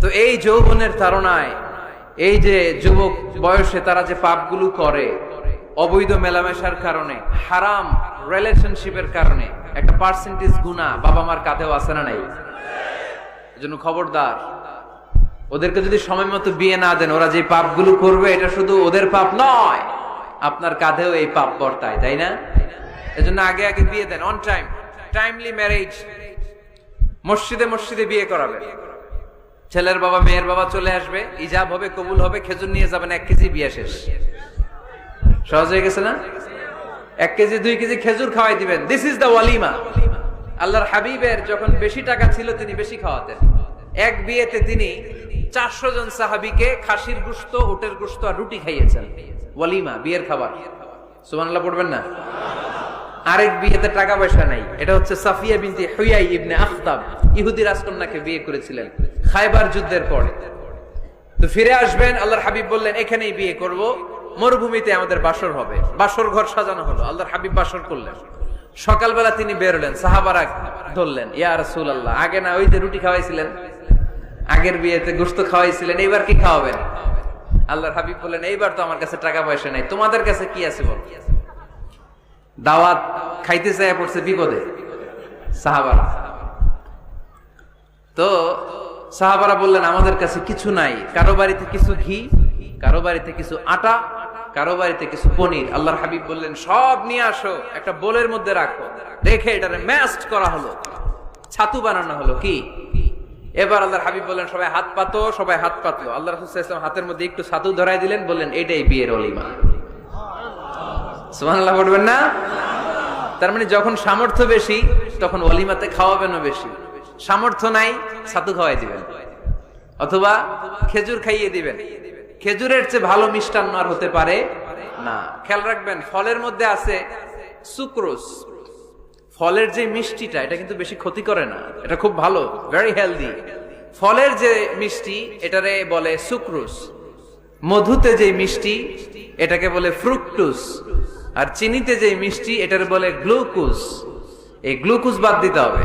তো এই যৌবনের তাড়নায়, এই যে যুবক বয়সে তারা যে পাপগুলো করে, অবৈধ মেলামেশার কারণে, হারাম রিলেশনশিপের কারণে একটা পার্সেন্টেজ গুনাহ বাবা মার কাঁধেও আছে না নাই? এজন্য খবরদার, ওদেরকে যদি সময় মতো বিয়ে না দেন, ওরা যে পাপগুলো করবে এটা শুধু ওদের পাপ নয়, আপনার কাঁধেও এই পাপ বর্তায়, তাই না? এজন্য আগে আগে বিয়ে দেন, অন টাইম, টাইমলি ম্যারেজ। মসজিদে মসজিদে বিয়ে করাবেন, ছেলের বাবা মেয়ের বাবা চলে আসবে, ইজাব হবে, কবুল হবে, খেজুর নিয়ে যাবেন, 1 কেজি, বিয়ে শেষ। সহজ হয়ে গেছে না? 1 কেজি 2 কেজি খেজুর খাওয়াই দিবেন। দিস ইজ দ্য ওয়ালিমা। আল্লাহর হাবিবের যখন বেশি টাকা ছিল তিনি বেশি খাওয়াতেন। এক বিয়েতে তিনি 400 জন সাহাবীকে খাসির গোশত, উটের গোশত আর রুটি খাইয়েছেন। ওয়ালিমা, বিয়ের খাবার। সুবহানাল্লাহ পড়বেন না? আরেক বিয়েতে টাকা পয়সা নাই, এটা হচ্ছে সাফিয়া বিনতে হুয়াই ইবনে আখতাব, ইহুদি রাজকন্যাকে বিয়ে করেছিলেন খায়বার যুদ্ধের পরে। তো ফিরে আসবেন, আল্লাহর হাবিব বললেন এখানেই বিয়ে করব, মরুভূমিতে আমাদের বাসর হবে। বাসর ঘর সাজানো হলো, আল্লাহর হাবিব বাসর করলেন। সকালবেলা তিনি বেরোলেন, সাহাবারা ধরলেন, ইয়া রাসূলুল্লাহ, আগে না ওই যে রুটি খাওয়াইছিলেন, আগের বিয়েতে গোশত খাওয়াইছিলেন, এইবার কি খাওয়াবেন? আল্লাহর হাবিব বললেন এইবার তো আমার কাছে টাকা পয়সা নাই, তোমাদের কাছে কি আছে বল? দাওয়াত খাইতে চায় পড়ছে বিপদে সাহাবারা। তো সাহাবারা বললেন আমাদের কাছে কিছু নাই, কারো বাড়িতে কিছু ঘি, কারো বাড়িতে কিছু আটা, কারো বাড়িতে কিছু পনির। আল্লাহর হাবিব বললেন সব নিয়ে আসো, একটা বোলের মধ্যে রাখো। রেখে এটারে ম্যাশড করা হলো, ছাতু বানানো হলো। কি এবার আল্লাহর হাবিব বললেন সবাই হাত পাতো, সবাই হাত পাতলো। আল্লাহ রাসূল সাল্লাল্লাহু আলাইহি ওয়াসাল্লাম হাতের মধ্যে একটু ছাতু ধরাই দিলেন, বললেন এটাই বিয়ের ওলিমা। সুবহানাল্লাহ পড়বেন না? তার মানে যখন সামর্থ্য বেশি তখন ওলিমাতে খাওয়াবেনও বেশি। সামর্থ্য নাই, ছাতু খাওয়াই দিবেন অথবা খেজুর খাইয়ে দিবেন। খেজুরের চেয়ে ভালো মিষ্টান্ন আর হতে পারে না। খেয়াল রাখবেন, ফলের মধ্যে আছে সুক্রোজ। ফলের যে মিষ্টিটা, এটা কিন্তু বেশি ক্ষতি করে না, এটা খুব ভালো, ভেরি হেলদি। ফলের যে মিষ্টি এটারে বলে সুক্রোজ। মধুতে যে মিষ্টি এটাকে বলে ফ্রুকটোজ, আর চিনিতে যে মিষ্টি এটার বলে গ্লুকোজ। এই গ্লুকোজ বাদ দিতে হবে,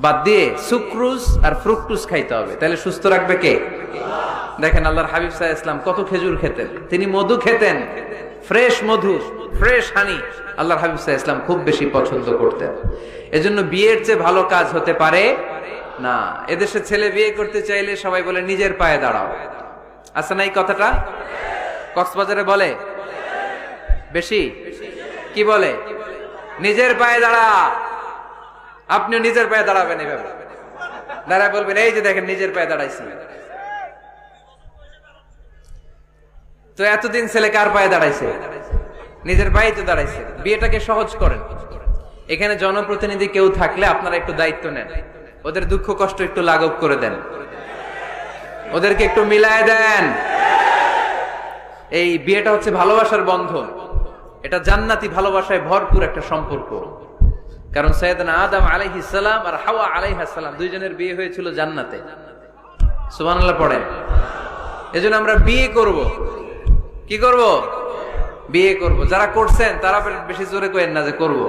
বাদ দিয়ে সুক্রোজ আর ফ্রুক্টোজ খাইতে হবে, তাহলে সুস্থ রাখবে কে? দেখেন আল্লাহর হাবিব সাল্লাল্লাহু আলাইহি ওয়াসাল্লাম কত খেজুর খেতেন, তিনি মধু খেতেন, ফ্রেশ মধু, ফ্রেশ হানি আল্লাহর হাবিব সাল্লাল্লাহু আলাইহি ওয়াসাল্লাম খুব বেশি পছন্দ করতেন। এজন্য বিয়ের চেয়ে ভালো কাজ হতে পারে না। এদেশে ছেলে বিয়ে করতে চাইলে সবাই বলে নিজের পায়ে দাঁড়াও, আছে না এই কথাটা? কক্সবাজারে বলে বেশি, কি বলে? নিজের পায়ে দাঁড়া। আপনিও নিজের পায়ে দাঁড়াবেন, এইভাবে দাঁড়ায় বলবেন এই যে দেখেন নিজের পায়ে দাঁড়াইছি। তো এতদিন ছেলে কার পায়ে দাঁড়াইছে? নিজের পায়ে তো দাঁড়াইছে। বিয়েটাকে সহজ করেন। এখানে জনপ্রতিনিধি কেউ থাকলে আপনারা একটু দায়িত্ব নেন, ওদের দুঃখ কষ্ট একটু লাঘব করে দেন, ওদেরকে একটু মিলায় দেন। এই বিয়েটা হচ্ছে ভালোবাসার বন্ধন, এটা জান্নাতি ভালোবাসায় ভরপুর একটা সম্পর্ক। কারণ সাইয়েদনা আদম আলাইহিস সালাম আর হাওয়া আলাইহাস সালাম দুইজনের বিয়ে হয়েছিল জান্নাতে। সুবহানাল্লাহ পড়েন। এজন্য আমরা বিয়ে করব। কি করব? বিয়ে করব। যারা করছেন তারা বেশি জোরে কইেন না যে করব।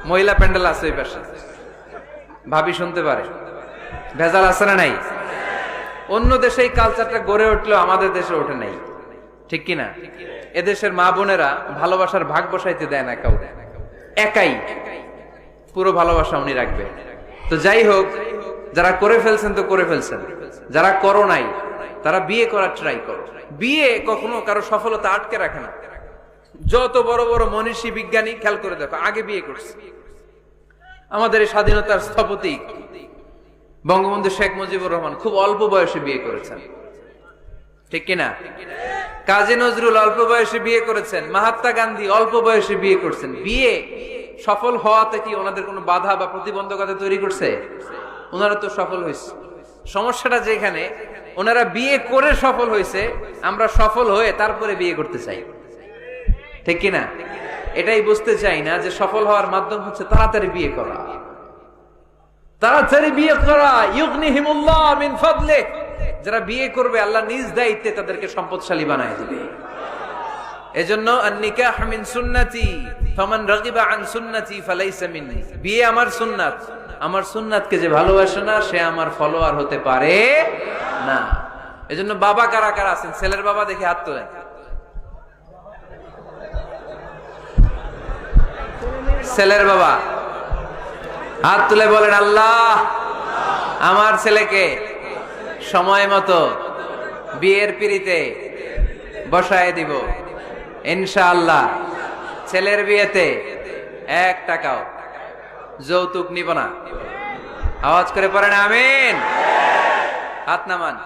মহিলা প্যান্ডেল আছে ওই পাশে, ভাবি শুনতে পারে। ভেজাল আছে না নাই? অন্য দেশে এই কালচারটা গড়ে উঠলেও আমাদের দেশে ওঠে নাই, ঠিক কিনা? এদেশের মা বোনেরা ভালোবাসার ভাগ বসাইতে দেয় না কাউকে, একাই পুরো ভালোবাসা উনি রাখবে। তো যাই হোক, যারা করে ফেলছেন তো করে ফেলছেন, যারা করো নাই তারা বিয়ে করার ট্রাই করো। বিয়ে কখনো কারো সফলতা আটকে রাখে না। যত বড় বড় মনীষী বিজ্ঞানী খেয়াল করে দেখো আগে বিয়ে করছে। আমাদের এই স্বাধীনতার স্থপতি বঙ্গবন্ধু শেখ মুজিবুর রহমান খুব অল্প বয়সে বিয়ে করেছেন, ঠিক কিনা? কাজী নজরুল অল্প বয়সে বিয়ে করেছেন, মহাত্মা গান্ধী অল্প বয়সে বিয়ে করছেন। বিয়ে সফল হওয়াতে কি ওনাদের কোনো বাধা বা প্রতিবন্ধকতা তৈরি করছে? ওনারা তো সফল হয়েছে। সমস্যাটা যেখানে ওনারা বিয়ে করে সফল হয়েছে, আমরা সফল হয়ে তারপরে বিয়ে করতে চাই, ঠিক কিনা? এটাই বুঝতে চাই না যে সফল হওয়ার মাধ্যম হচ্ছে তাড়াতাড়ি বিয়ে করা। তাড়াতাড়ি বিয়ে করা, ইউগনিহিমুল্লাহ মিন ফাদলিহ। যারা বিয়ে করবে আল্লাহ নিজ দায়িত্বে তাদেরকে সম্পদশালী বানায় দিবে। এজন্য আন-নিকাহ মিন সুন্নতি ফামান রাগিবা আন সুন্নতি ফালাইসা মিন্নি। বিয়ে আমার সুন্নাত, আমার সুন্নাতকে যে ভালোবাসে না সে আমার ফলোয়ার হতে পারে না। এজন্য বাবা কারা কারা আছেন? ছেলের বাবা দেখি হাত তোলেন। ছেলের বাবা হাত তুলে বলেন, আল্লাহ আমার ছেলেকে সময় মতো বিয়ের পিঁড়িতে বসায় দিব ইনশাআল্লাহ। ছেলের বিয়েতে 1 টাকাও যৌতুক নিব না। আওয়াজ করে পড়েন আমিন। হাত নামান।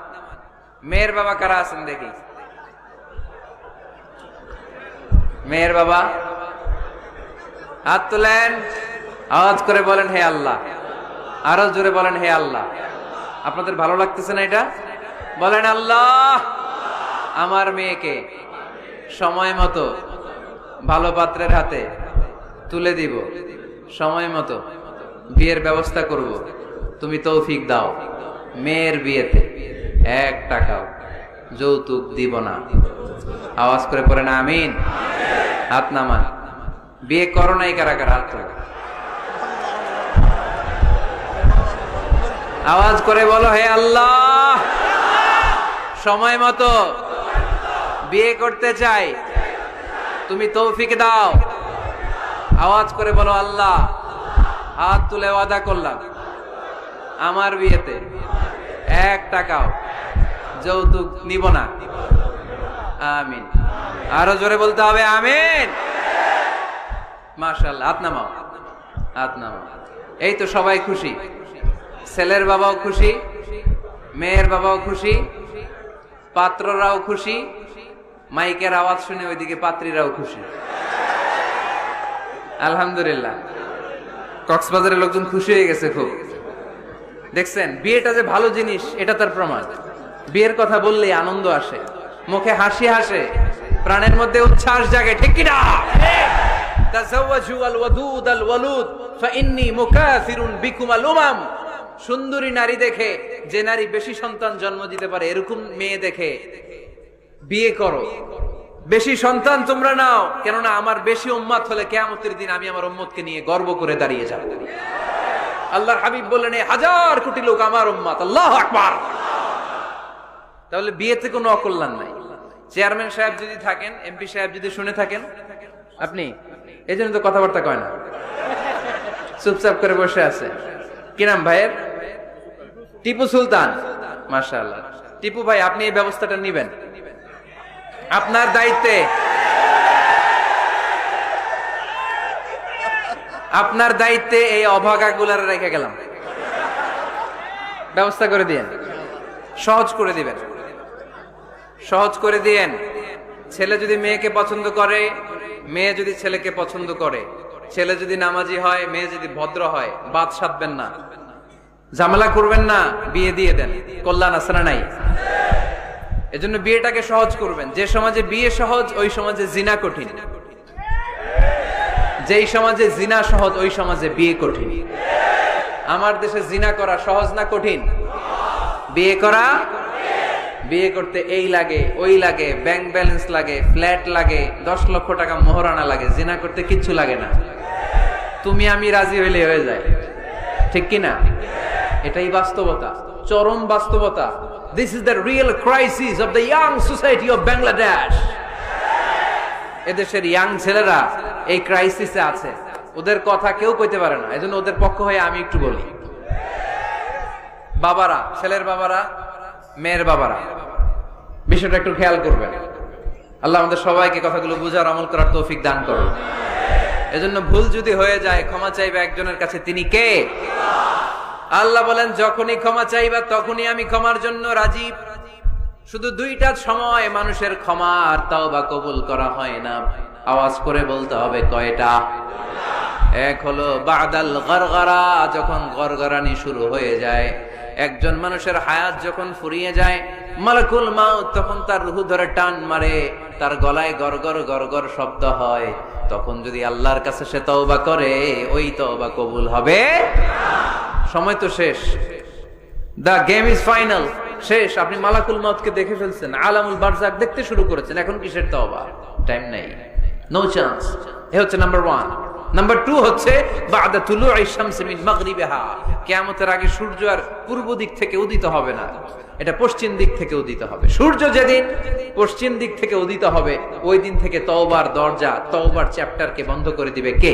মেয়ের বাবা কারা আছেন দেখি? মেয়ের বাবা হাত তুলেন, আওয়াজ করে বলেন হে আল্লাহ। আরো জোরে বলেন হে আল্লাহ। আপনাদের ভালো লাগতেছে না এটা? বলেন আল্লাহ আমার মেয়েকে সময় মতো ভালো পাত্রের হাতে তুলে দিব, সময় মতো বিয়ের ব্যবস্থা করব, তুমি তৌফিক দাও। মেয়ের বিয়েতে 1 টাকাও যৌতুক দিব না। আওয়াজ করে পড়েন আমিন। হাত নামান। বিয়ে করো নাই কারা কারা? হাত তোলো। আওয়াজ করে বলো হে আল্লাহ সময় মতো বিয়ে করতে চাই, তুমি তৌফিক দাও। আওয়াজ করে বলো আল্লাহ হাত তুলে ওয়াদা করলাম আমার বিয়েতে 1 টাকাও যৌতুক নিব না। আমিন। আরো জোরে বলতে হবে আমিন। মাশাআল্লাহ। হাত নামাও, হাত নামাও। এই তো সবাই খুশি, ছেলের বাবাও খুশি, মেয়ের বাবাও খুশি, পাত্ররাও খুশি, মাইকের আওয়াজ শুনে ওইদিকে পাত্রীরাও খুশি। আলহামদুলিল্লাহ। কক্সবাজারের লোকজন খুশি হয়ে গেছে খুব। দেখছেন বিয়েটা যে ভালো জিনিস এটা তার প্রমাণ। বিয়ের কথা বললেই আনন্দ আসে, মুখে হাসি হাসে, প্রাণের মধ্যে উচ্ছ্বাস জাগে, ঠিক কি না? তাযাওয়াজু আল ওয়াদুদ আল ওয়ালুদ ফাইন্নী মুকাসিরুন বিকুম আল উমাম। সুন্দরী নারী দেখে, যে নারী বেশি সন্তান জন্ম দিতে পারে এরকম মেয়ে দেখে বিয়ে করো, বেশি সন্তান তোমরা নাও, কেননা আমার বেশি উম্মত হলে কিয়ামতের দিন আমি আমার উম্মতকে নিয়ে গর্ব করে দাঁড়িয়ে যাব। আল্লাহর হাবিব বললেন, 1000 কোটি লোক আমার উম্মত। আল্লাহু আকবার। তাহলে বিয়েতে কোনো অকল্যাণ নাই। চেয়ারম্যান সাহেব যদি থাকেন, এমপি সাহেব যদি শুনে থাকেন, আপনি এই জন্য তো কথাবার্তা কয় না, চুপচাপ করে বসে আছে। কি নাম ভাইয়ের? টিপু সুলতান। মাশাআল্লাহ। টিপু ভাই, আপনি এই ব্যবস্থাটা নিবেন, আপনার দায়িত্বে, আপনার দায়িত্বে এই অভাগাগুলার রেখে গেলাম, ব্যবস্থা করে দিয়েন, সহজ করে দিবেন, সহজ করে দিয়েন। ছেলে যদি মেয়েকে পছন্দ করে, মেয়ে যদি ছেলেকে পছন্দ করে, ছেলে যদি নামাজি হয়, মেয়ে যদি ভদ্র হয়, বাদ সাধবেন না, ঝামেলা করবেন না, বিয়ে দিয়ে দেন। কল্যাণ আছে না নাই? এজন্য বিয়েটাকে সহজ করবেন। যে সমাজে বিয়ে সহজ, ওই সমাজে জিনা কঠিন। যেই সমাজে জিনা সহজ, ওই সমাজে বিয়ে কঠিন। আমার দেশে জিনা করা সহজ না কঠিন? বিয়ে করা, বিয়ে করতে এই লাগে ওই লাগে, ব্যাংক ব্যালেন্স লাগে, ফ্ল্যাট লাগে, 10 লক্ষ টাকা মোহরানা লাগে। জিনা করতে কিচ্ছু লাগে না, তুমি আমি রাজি হইলে হয়ে যায়। ঠিক কিনা? এটাই বাস্তবতা, চরম বাস্তবতা। This is the real crisis of the young society of Bangladesh. এদেশের ইয়াং ছেলেরা এই ক্রাইসিসে আছে, ওদের কথা কেউ কইতে পারে না। এজন্য ওদের পক্ষ হয়ে আমি একটু বলি। বাবারা, ছেলের বাবারা, মেয়ের বাবারা, বিষয়টা একটু খেয়াল করবেন। আল্লাহ আমাদের সবাইকে কথাগুলো বুঝার, আমল করার তৌফিক দান করুন। এজন্য ভুল যদি হয়ে যায়, ক্ষমা চাইবে একজনের কাছে, তিনি কে? আল্লাহ বলেন, যখনই ক্ষমা চাইবা তখনই আমি ক্ষমার জন্য রাজি। শুধু 2টা সময় মানুষের ক্ষমা আর তাওবা কবুল করা হয় না। আওয়াজ করে বলতে হবে, কয়টা? এক হলো বাদাল গরগরা, যখন গরগরানি শুরু হয়ে যায়। একজন মানুষের হায়াত যখন ফুরিয়ে যায়, মালাকুল মাউত তখন তার রূহ ধরে টান মারে, তার গলায় গরগর গরগর শব্দ হয়। তখন যদি আল্লাহর কাছে সে তওবা করে, ওই তওবা কবুল হবে না। সময় তো শেষ, দা গেম ইজ ফাইনাল, শেষ। আপনি মালাকুল মাউতকে দেখে ফেলছেন, আলামুল বারজাক দেখতে শুরু করেছেন, এখন কিসের তওবা? টাইম নাই, নো চান্স। এ হচ্ছে নাম্বার 1। নাম্বার 2 হচ্ছে বাদা তুলুই শামসি মিন মাগরিবিহা, কিয়ামতের আগে সূর্য আর পূর্ব দিক থেকে উদিত হবে না, এটা পশ্চিম দিক থেকে উদিত হবে। সূর্য যেদিন পশ্চিম দিক থেকে উদিত হবে, ওই দিন থেকে তওবার দরজা, তওবার চ্যাপ্টারকে বন্ধ করে দিবে কে?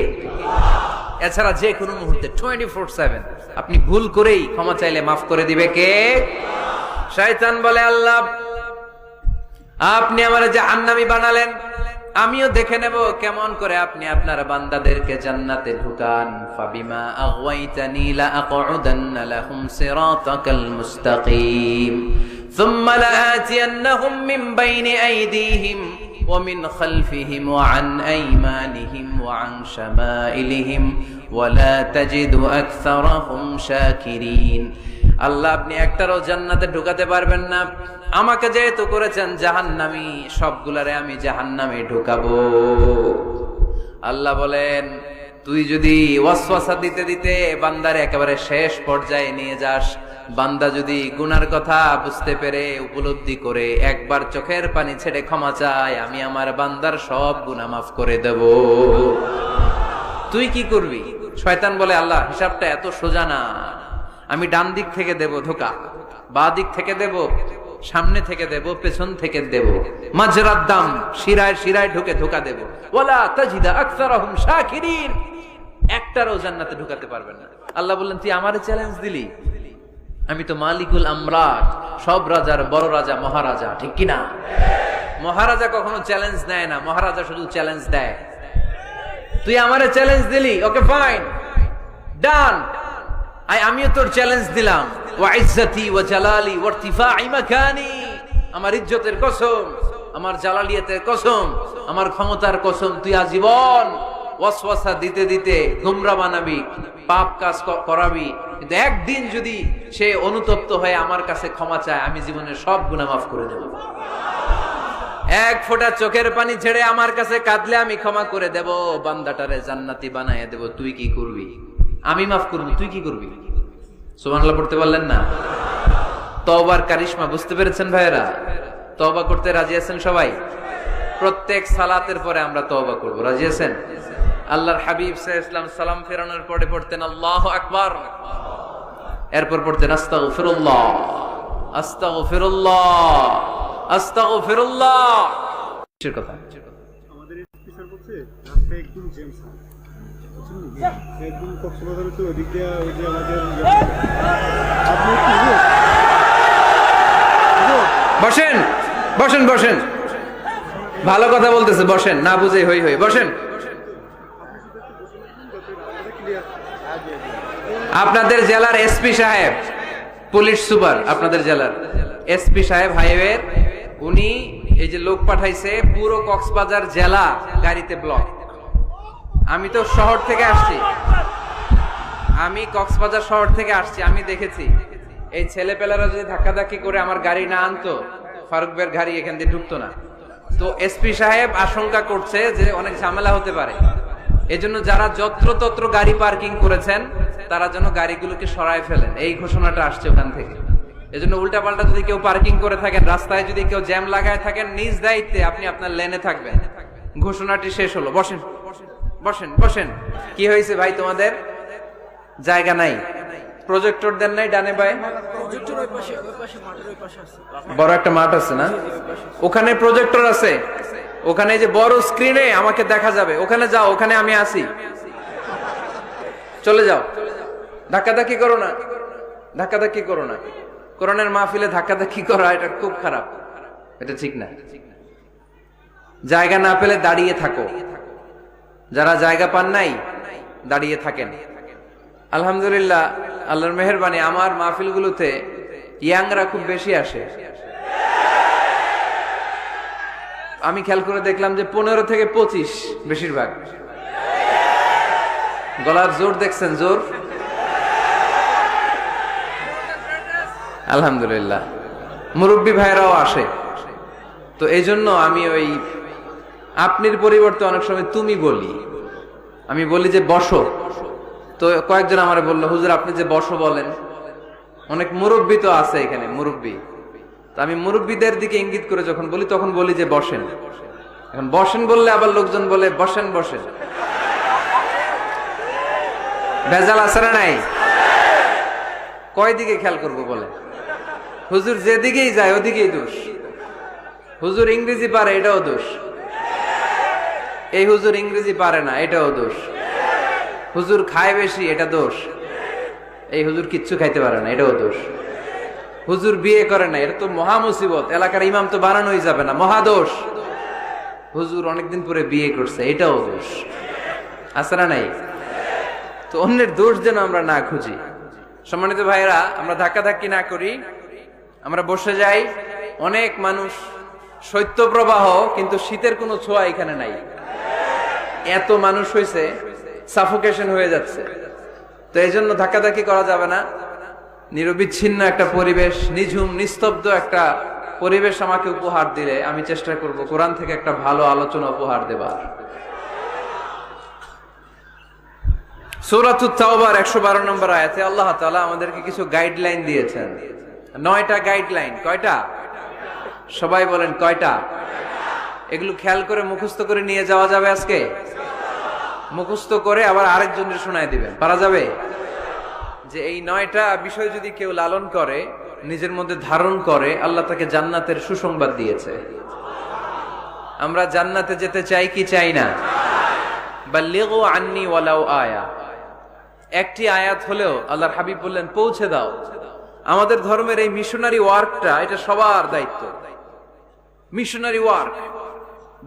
এছাড়া যে কোনো মুহূর্তে 24/7 আপনি ভুল করেই ক্ষমা চাইলে মাফ করে দিবে কে? শয়তান বলে, আল্লাহ আপনি আমারে জাহান্নামী বানালেন, আমিও দেখে নেব কেমন করে আপনি আপনার বান্দাদেরকে জান্নাতে ঢুকান। ফাবিমা আগওয়াইতানি লা আকউদান্না লাহুম সিরাতাকাল মুস্তাকিম সুম্মা লাআতিয়ান্নাহুম মিন বাইনি আইদিহিম ওয়া মিন খালফিহিম ওয়া আন আইমানিহিম ওয়া আন শামাইলিহিম ওয়া লা তাজিদু আকসারাহুম শাকিরিন। আল্লাহ আপনি একটারও জান্নাতে ঢুকাতে পারবেন না, আমাকে যেহেতু করেছেন জাহান্নামী, সবগুলারে আমি জাহান্নামে ঢুকাবো। আল্লাহ বলেন, তুই যদি ওয়াসওয়াসা দিতে দিতে বান্দারে একেবারে শেষ পর্যায়ে নিয়ে যাস, বান্দা যদি গুনার কথা বুঝতে পেরে উপলব্ধি করে একবার চোখের পানি ছেড়ে ক্ষমা চায়, আমি আমার বান্দার সব গুনাহ মাফ করে দেব। তুই কি করবি? শয়তান বলে, আল্লাহ হিসাবটা এত সোজা না, আমি ডান দিক থেকে দেব ধোকা, বাঁ দিক থেকে দেব, সামনে থেকে দেব, পেছন থেকে দেব, মাজরাদ দাম, শিরায় শিরায় ঢুকে ধোকা দেব। ওয়ালা তাজিদা আকসারাহুম শাকিরিন, একটারও জান্নাতে ঢুকাতে পারবেন না। আল্লাহ বললেন, তুই আমারে চ্যালেঞ্জ দিলি, আমি তো মালিকুল আমলাক, সব রাজার বড় রাজা, মহারাজা, ঠিক কি না? মহারাজা কখনো চ্যালেঞ্জ নেয় না, মহারাজা শুধু চ্যালেঞ্জ দেয়। তুই আমারে চ্যালেঞ্জ দিলি, ওকে ফাইন, ডান, আমিও তোর চ্যালেঞ্জ দিলাম। ওয়া ইজ্জতি ওয়া জালালি ওয়া ইরতিফাই মাকানি, আমার ইজ্জতের কসম, আমার জালালিয়াতের কসম, আমার ক্ষমতার কসম, তুই আজীবন ওয়াসওয়াসা দিতে দিতে গোমরা বানাবি, পাপ কাজ করাবি, কিন্তু একদিন যদি সে অনুতপ্ত হয়ে আমার কাছে ক্ষমা চায়, আমি জীবনের সব গুনাহ মাফ করে দেব। এক ফোঁটা চোখের পানি ছেড়ে আমার কাছে কাঁদলে আমি ক্ষমা করে দেব, বান্দাটারে জান্নাতি বানায় দেব। তুই কি করবি? আমি মাফ করবো, তুই কি করবি? সুবহানাল্লাহ পড়তে পারলেন না? তওবার কারিশমা বুঝতে পেরেছেন ভাইয়েরা? তওবা করতে রাজি আছেন সবাই? প্রত্যেক সালাতের পরে আমরা তওবা করব। রাজি আছেন? আল্লাহর হাবিব সাল্লাল্লাহু আলাইহি ওয়াসাল্লাম সালাম ফেরানোর পরে পড়তেন আল্লাহু আকবার, এরপর পড়তেন আস্তাগফিরুল্লাহ আস্তাগফিরুল্লাহ আস্তাগফিরুল্লাহ। কিসের কথা? আমাদের স্পেশাল করছে রাস্তা একদম জ্যাম স্যার, একদম কক্সবাজার তো ওদিক দিয়ে ওই যে আমাদের আপনি বসেন বসেন বসেন, ভালো কথা বলতেছে, বসেন, না বুঝে হই হই, বসেন। আপনাদের জেলার এসপি সাহেব, পুলিশ সুপার আপনাদের জেলার এসপি সাহেব হাইওয়ের, উনি এই যে লোক পাঠাইছে পুরো কক্সবাজার জেলা গাড়িতে ব্লক। আমি তো শহর থেকে আসছি, আমি কক্সবাজার শহর থেকে আসছি, আমি দেখেছি এই ছেলেপেলারা যদি ধাক্কাধাক্কি করে আমার গাড়ি না আনতো, ফারুক ভাইয়ের গাড়ি এখান দিয়ে ঢুকতো না। তো এসপি সাহেব আশঙ্কা করছে যে অনেক ঝামেলা হতে পারে, এজন্য যারা যত্রতত্র গাড়ি পার্কিং করেছেন তারা যেন গাড়িগুলোকে সরায় ফেলেন, এই ঘোষণাটা আসছে ওখান থেকে। এজন্য উল্টাপাল্টা যদি কেউ পার্কিং করে থাকেন, রাস্তায় যদি কেউ জ্যাম লাগায় থাকেন, নিজ দায়িত্বে আপনি আপনার লেনে থাকবেন। ঘোষণাটি শেষ হলো। বসেন বসেন বসেন। কি হয়েছে ভাই, তোমাদের জায়গা নাই? প্রজেক্টর দেন নাই ডানে বায়ে? বড় একটা মাঠ আছে না, ওখানে প্রজেক্টর আছে, ওখানে যে বড় স্ক্রিনে আমাকে দেখা যাবে, ওখানে যাও, ওখানে আমি আছি, চলে যাও। ধাক্কাধাক্কি করো না, ধাক্কাধাক্কি করো না। কোরআনের মাহফিলে ধাক্কাধাক্কি করা এটা খুব খারাপ, এটা ঠিক না। জায়গা না পেলে দাঁড়িয়ে থাকো, যারা জায়গা পান নাই দাঁড়িয়ে থাকেন। আলহামদুলিল্লাহ, আল্লাহর মেহেরবানি, আমার মাহফিলগুলোতে ইয়াংরা খুব বেশি আসে। আমি খেয়াল করে দেখলাম যে 15 থেকে 25 বেশিরভাগ। গলার জোর দেখছেন? জোর আলহামদুলিল্লাহ। মুরব্বী ভাইরাও আসে। তো এই জন্য আমি ওই আপনির পরিবর্তে অনেক সময় তুমি বলি, আমি বলি যে বসো। তো কয়েকজন আমারে বললো, হুজুর আপনি যে বসো বলেন, অনেক মুরব্বী তো আছে এখানে, মুরব্বী। তো আমি মুরব্বীদের দিকে ইঙ্গিত করে যখন বলি তখন বলি যে বসেন। এখন বসেন বললে আবার লোকজন বলে বসেন বসেন। ভেজাল আছে না নাই? কয় দিকে খেয়াল করবো বলে? হুজুর যেদিকেই যায় ওদিকেই দোষ। হুজুর ইংরেজি পারে, এটাও দোষ। এই হুজুর ইংরেজি পারে না, এটাও দোষ। হুজুর খায় বেশি, এটা দোষ। এই হুজুর কিচ্ছু খাইতে পারে না, এটাও দোষ। হুজুর বিয়ে করে না, এটা তো মহা মুসিবত, এলাকার ইমাম তো বানানোই যাবে না, মহাদোষ। হুজুর অনেকদিন পরে বিয়ে করছে, এটাও দোষ। আছে না নাই? তো অন্যের দোষ যেন আমরা না খুঁজি। সম্মানিত ভাইয়েরা, আমরা ধাক্কাধাক্কি না করি, আমরা বসে যাই। অনেক মানুষ, শৈত্য প্রবাহ, কিন্তু শীতের কোনো ছোঁয়া এখানে নাই। এত মানুষ হয়েছে, সাফোকেশন হয়ে যাচ্ছে। তো এই জন্য ধাক্কাধাক্কি করা যাবে না। নিরবিচ্ছিন্ন একটা পরিবেশ, নিঝুম নিস্তব্ধ একটা পরিবেশ আমাকে উপহার দিলে আমি চেষ্টা করব কোরআন থেকে একটা ভালো আলোচনা উপহার দেবার। সূরাতুত তাওবার 112 নম্বর আয়াতে আল্লাহ তাআলা আমাদেরকে কিছু গাইডলাইন দিয়েছেন। 9টা গাইডলাইন। কয়টা? সবাই বলেন কয়টা? এগুলো খেয়াল করে মুখস্থ করে নিয়ে যাওয়া যাবে আজকে? মুখস্থ করে আবার আরেকজনের শোনায় দিবেন, পারা যাবে? যে এই 9টা বিষয় যদি কেউ লালন করে, নিজের মধ্যে ধারণ করে, আল্লাহ তাকে জান্নাতের সুসংবাদ দিয়েছে। আমরা জান্নাতে যেতে চাই কি চাই না? বাল্লিগু আন্নি ওয়ালাউ আয়া। একটি আয়াত হলেও আল্লাহর হাবিব বললেন পৌঁছে দাও। আমাদের ধর্মের এই মিশনারি ওয়ার্কটা, এটা সবার দায়িত্ব। মিশনারি ওয়ার্ক,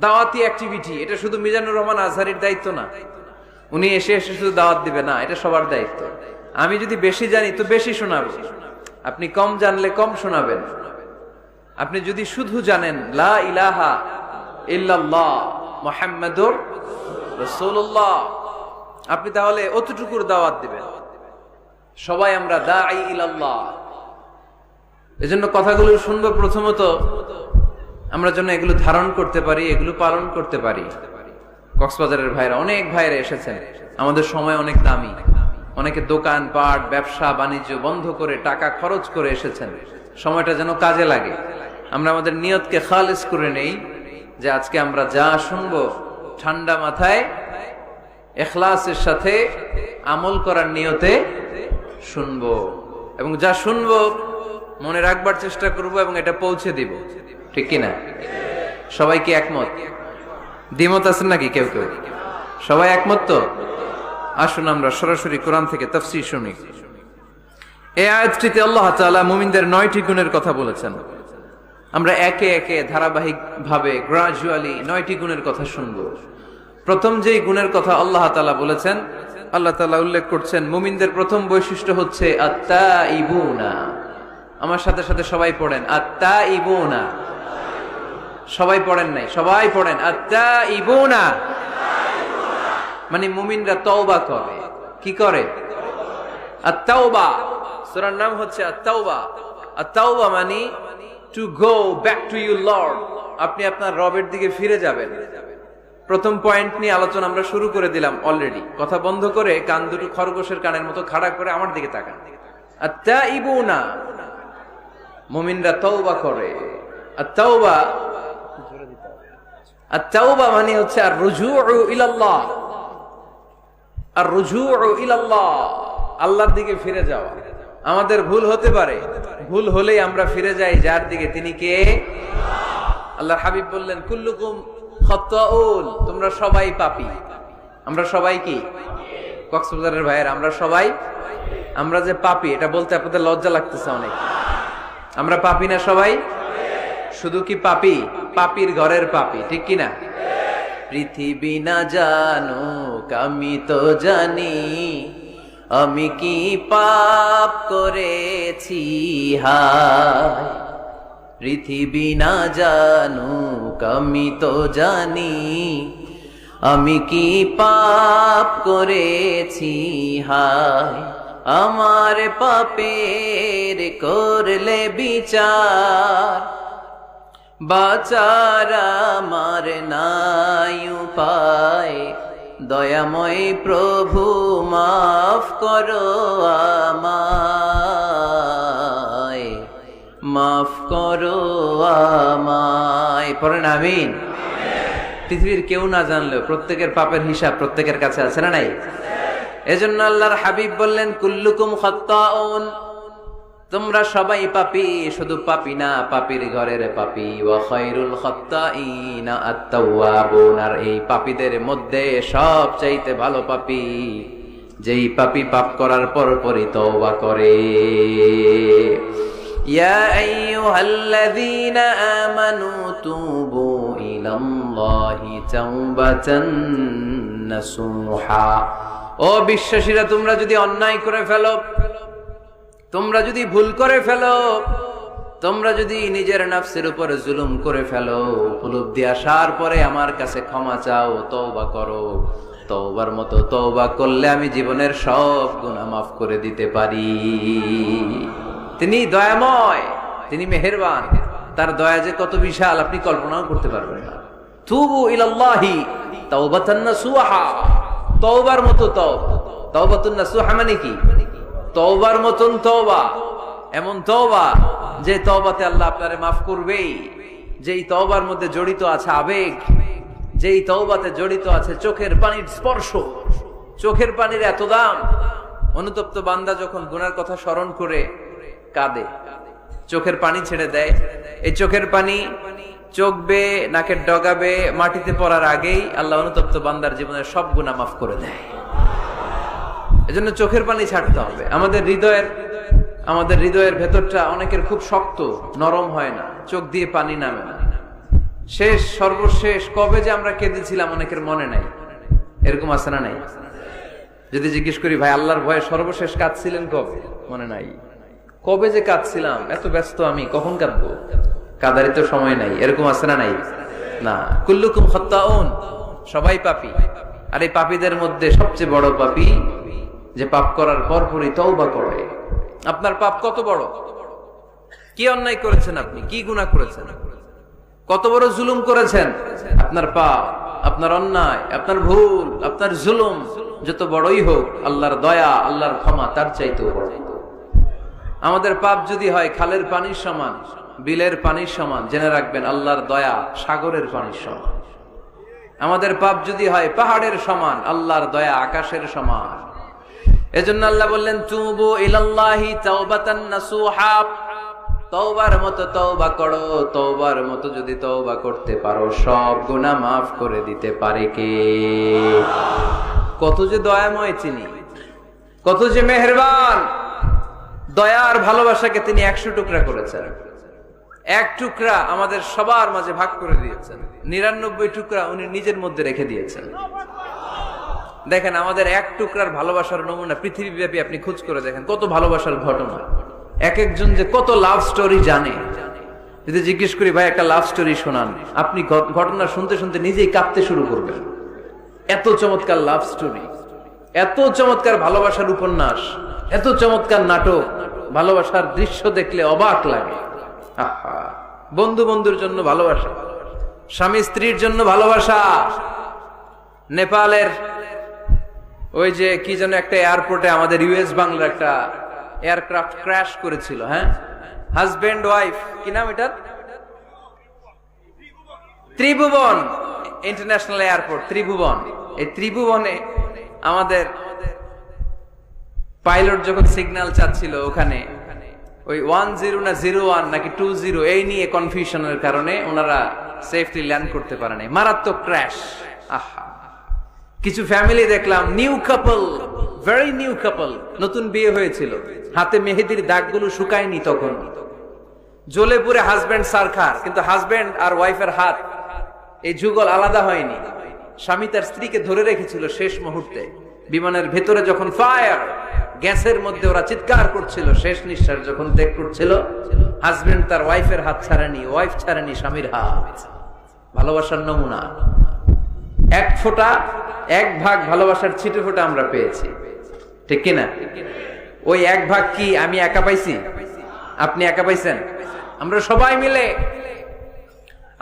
দাওয়াতি অ্যাক্টিভিটি, এটা শুধু মিজানুর রহমান আজহারির দায়িত্ব না। উনি এসে এসে শুধু দাওয়াত দিবে না, এটা সবার দায়িত্ব। আমি যদি বেশি জানি তো বেশি শোনাবো, আপনি কম জানলে কম শোনাবেন। আপনি যদি শুধু জানেন লা ইলাহা ইল্লাল্লাহ মুহাম্মাদুর রাসূলুল্লাহ, আপনি তাহলে অতটুকুর দাওয়াত দিবেন। সবাই আমরা দাঈ ইলাল্লাহ। এজন্য কথাগুলো শুনবো, প্রথমত আমরা যেন এগুলো ধারণ করতে পারি, এগুলো পালন করতে পারি। কক্সবাজারের ভাইরা, অনেক ভাইরা এসেছেন, আমাদের সময় অনেক দামি। অনেকে দোকান পাট, ব্যবসা বাণিজ্য বন্ধ করে টাকা খরচ করে এসেছেন। সময়টা যেন কাজে লাগে। আমরা আমাদের নিয়তকে খালিস করে নেই, যে আজকে আমরা যা শুনবো ঠান্ডা মাথায় ইখলাসের সাথে আমল করার নিয়তে শুনবো, এবং যা শুনবো মনে রাখবার চেষ্টা করব এবং এটা পৌঁছে দিব, ঠিক কিনা? সবাই কি একমত? দ্বিমত আছেন নাকি কেউ কেউ? সবাই একমত তো? আসুন আমরা সরাসরি কোরআন থেকে তাফসীর শুনি। এই আয়াতটিতে আল্লাহ তাআলা মুমিনদের 9টি গুণের কথা বলেছেন। আমরা একে একে ধারাবাহিক ভাবে গ্রাজুয়ালি 9টি গুণের কথা শুনব। প্রথম যেই গুণের কথা আল্লাহ তাআলা বলেছেন, আল্লাহ তাআলা উল্লেখ করছেন মুমিনদের প্রথম বৈশিষ্ট্য হচ্ছে আত্তাইবুনা। আমার সাথে সাথে সবাই পড়েন আত্তাইবুনা। সবাই পড়েন নাই, সবাই পড়েন আত্তাইবুনা। মানে মুমিনরা তওবা করে। কি করে? আত-তাওবা। সূরার নাম হচ্ছে আত-তাওবা। আত-তাওবা মানে to go back to your Lord. আপনি আপনার রবের দিকে ফিরে যাবেন। প্রথম পয়েন্ট নিয়ে আলোচনা আমরা শুরু করে দিলাম অলরেডি। কথা বন্ধ করে কান দুটো খরগোশের কানের মতো খাড়া করে আমার দিকে তাকান। আত-তাইবুনা, মুমিনরা তওবা করে। আত-তাওবা, আত-তাওবা মানে হচ্ছে আর রুজুউ ইলাল্লাহ। আর রুজুউ ইলাল্লাহ, আল্লাহর দিকে ফিরে যাওয়া। আমাদের ভুল হতে পারে, ভুল হলেই আমরা ফিরে যাই যার দিকে, তিনি কে? আল্লাহর হাবিব বললেন কুল্লুকুম খাত্তাউন, তোমরা সবাই পাপী। আমরা সবাই কি? কক্সবাজারের ভাইয়ের আমরা সবাই, আমরা যে পাপী এটা বলতে আপনাদের লজ্জা লাগতেছে অনেক। আমরা পাপী না সবাই? শুধু কি পাপী? পাপীর ঘরের পাপী, ঠিক কিনা? পৃথিবী না জানুক আমি তো জানি, আমি কি পাপ করেছি হায়। পৃথিবী না জানুক আমি তো জানি, আমি কি পাপ করেছি হায়। আমার পাপের করলে বিচার, বাঁচার আমার নাই উপায়। দয়াময় প্রভু মাফ করো আমায়, মাফ করো আমায়। পড়েন আমিন। পৃথিবীর কেউ না জানলেও প্রত্যেকের পাপের হিসাব প্রত্যেকের কাছে আছে না নাই? এজন্য আল্লাহর হাবিব বললেন কুল্লুকুম খাত্তাউন, তোমরা সবাই পাপী। শুধু পাপী না, পাপীর ঘরের পাপী। ওয়া খায়রুল খাত্তাইনা আত-তাওয়াবুন, আর এই পাপীদের মধ্যে সবচাইতে ভালো পাপী যেই পাপী পাপ করার পরপরই তওবা করে। ইয়া আইয়ুহাল্লাযীনা আমানু তুবু ইলাল্লাহি তাওবাতান নাসুহা। ও বিশ্বাসীরা, তোমরা যদি অন্যায় করে ফেলো, তোমরা যদি ভুল করে ফেলো, তোমরা যদি নিজের নফসের উপর জুলুম করে ফেলো, উপলব্ধি আসার পরে আমার কাছে ক্ষমা চাও, তওবা করো। তওবার মতো তওবা করলে আমি জীবনের সব গুনাহ মাফ করে দিতে পারি। তিনি দয়াময়, তিনি মেহেরবান। তার দয়া যে কত বিশাল আপনি কল্পনাও করতে পারবেন না। তুবু ইলাল্লাহি তাওবাতান নাসুহা, তওবার মতো তওবা। তাওবাতুন নাসুহা মানে কি? তওবার মতন তওবা, এমন তওবা যে তওবাতে আল্লাহ আপনারে মাফ করবেই, যেই তওবার মধ্যে জড়িত আছে আবেগ, যেই তওবাতে জড়িত আছে চোখের পানির স্পর্শ। চোখের পানির এত দাম। অনুতপ্ত বান্দা যখন গুনার কথা স্মরণ করে কাঁদে, চোখের পানি ছেড়ে দেয়, এই চোখের পানি চোখ বেয়ে নাকের ডগাবে মাটিতে পড়ার আগেই আল্লাহ অনুতপ্ত বান্দার জীবনের সব গুনাহ মাফ করে দেয়। এজন্য চোখের পানি ছাড়তে হবে। আমাদের হৃদয়ের ভেতরটা অনেকের খুব শক্ত, নরম হয় না, চোখ দিয়ে পানি নামে না। সর্বশেষ কবে যে আমরা কেঁদেছিলাম অনেকের মনে নাই। এরকম আছে না নাই? যদি জিজ্ঞেস করি ভাই আল্লাহর ভয়ে সর্বশেষ কাঁদছিলেন কবে, মনে নাই। কবে যে কাঁদছিলাম, এত ব্যস্ত আমি, কখন কাঁদবো, কাঁদারই তো সময় নাই। এরকম আছে না নাই? না। কুল্লুকুম খাত্তাউন, সবাই পাপী। আর এই পাপীদের মধ্যে সবচেয়ে বড় পাপী যে পাপ করার পরপরই তওবা করে। আপনার পাপ কত বড়? কি অন্যায় করেছেন আপনি? কি গুনাহ করেছেন? কত বড় জুলুম করেছেন? আপনার পাপ, আপনার অন্যায়, আপনার ভুল, আপনার জুলুম যত বড়ই হোক, আল্লাহর দয়া, আল্লাহর ক্ষমা তার চাইতেও বড়। আমাদের পাপ যদি হয় খালের পানির সমান, বিলের পানির সমান, জেনে রাখবেন আল্লাহর দয়া সাগরের পানির সমান। আমাদের পাপ যদি হয় পাহাড়ের সমান, আল্লাহর দয়া আকাশের সমান। এজন্য আল্লাহ বললেন তুবু ইলাল্লাহি তাওবাতান নাসুহা, তওবার মতো তওবা করো। তওবার মতো যদি তওবা করতে পারো, সব গুনাহ মাফ করে দিতে পারে কে? কত যে দয়াময় তিনি, কত যে মেহেরবান। দয়ার ভালোবাসাকে তিনি 100 টুকরা করেছেন। এক টুকরা আমাদের সবার মাঝে ভাগ করে দিয়েছেন, 99 টুকরা উনি নিজের মধ্যে রেখে দিয়েছেন। দেখেন আমাদের এক টুকরার ভালোবাসার নমুনা পৃথিবীব্যাপী আপনি খোঁজ করে দেখেন, কত ভালোবাসার ঘটনা। এক একজন যে কত লাভ স্টোরি জানে। যদি জিজ্ঞেস করি ভাই একটা লাভ স্টোরি শোনান, আপনি ঘটনা শুনতে শুনতে নিজেই কাঁপতে শুরু করবেন। এত চমৎকার লাভ স্টোরি, এত চমৎকার ভালোবাসার উপন্যাস, এত চমৎকার নাটক, ভালোবাসার দৃশ্য দেখলে অবাক লাগে। আহা, বন্ধু বন্ধুর জন্য ভালোবাসা, স্বামী স্ত্রীর জন্য ভালোবাসা। নেপালের ওই যে কি যেন একটা এয়ারপোর্টে আমাদের ইউএস বাংলার একটা এয়ারক্রাফট ক্র্যাশ করেছিল, হ্যাঁ, হাজবেন্ড ওয়াইফ, কি নাম এটার? ত্রিভুবন ইন্টারন্যাশনাল এয়ারপোর্ট, ত্রিভুবন। এই ত্রিভুবনে আমাদের পাইলট যখন সিগন্যাল চাচ্ছিল, ওখানে ওই 10 না 01 নাকি 20 এই নিয়ে কনফিউশনের কারণে ওনারা সেফলি ল্যান্ড করতে পারে নাই, মারাত্মক ক্র্যাশ। আহা, কিছু ফ্যামিলি দেখলাম, নিউ কাপল, ভেরি নিউ কাপল, নতুন বিয়ে হয়েছিল, হাতে মেহেদির দাগগুলো শুকায়নি তখন, জ্বলে পুরে হাজবেন্ড সারখার, কিন্তু হাজবেন্ড আর ওয়াইফের হাত এই যুগল আলাদা হয়নি। স্বামী তার স্ত্রীকে ধরে রেখেছিল শেষ মুহূর্তে। বিমানের ভেতরে যখন ফায়ার, গ্যাসের মধ্যে ওরা চিৎকার করছিল, শেষ নিঃশ্বাস যখন ত্যাগ করছিল, হাজবেন্ড তার ওয়াইফের হাত ছাড়েনি, ওয়াইফ ছাড়েনি স্বামীর হাত। ভালোবাসার নমুনা। এক ফোঁটা, এক ভাগ ভালোবাসার ছিটে ফোঁটা আমরা পেয়েছি, ঠিক কিনা? ওই এক ভাগ কি আমি একা পাইছি? আপনি একা পাইছেন? আমরা সবাই মিলে।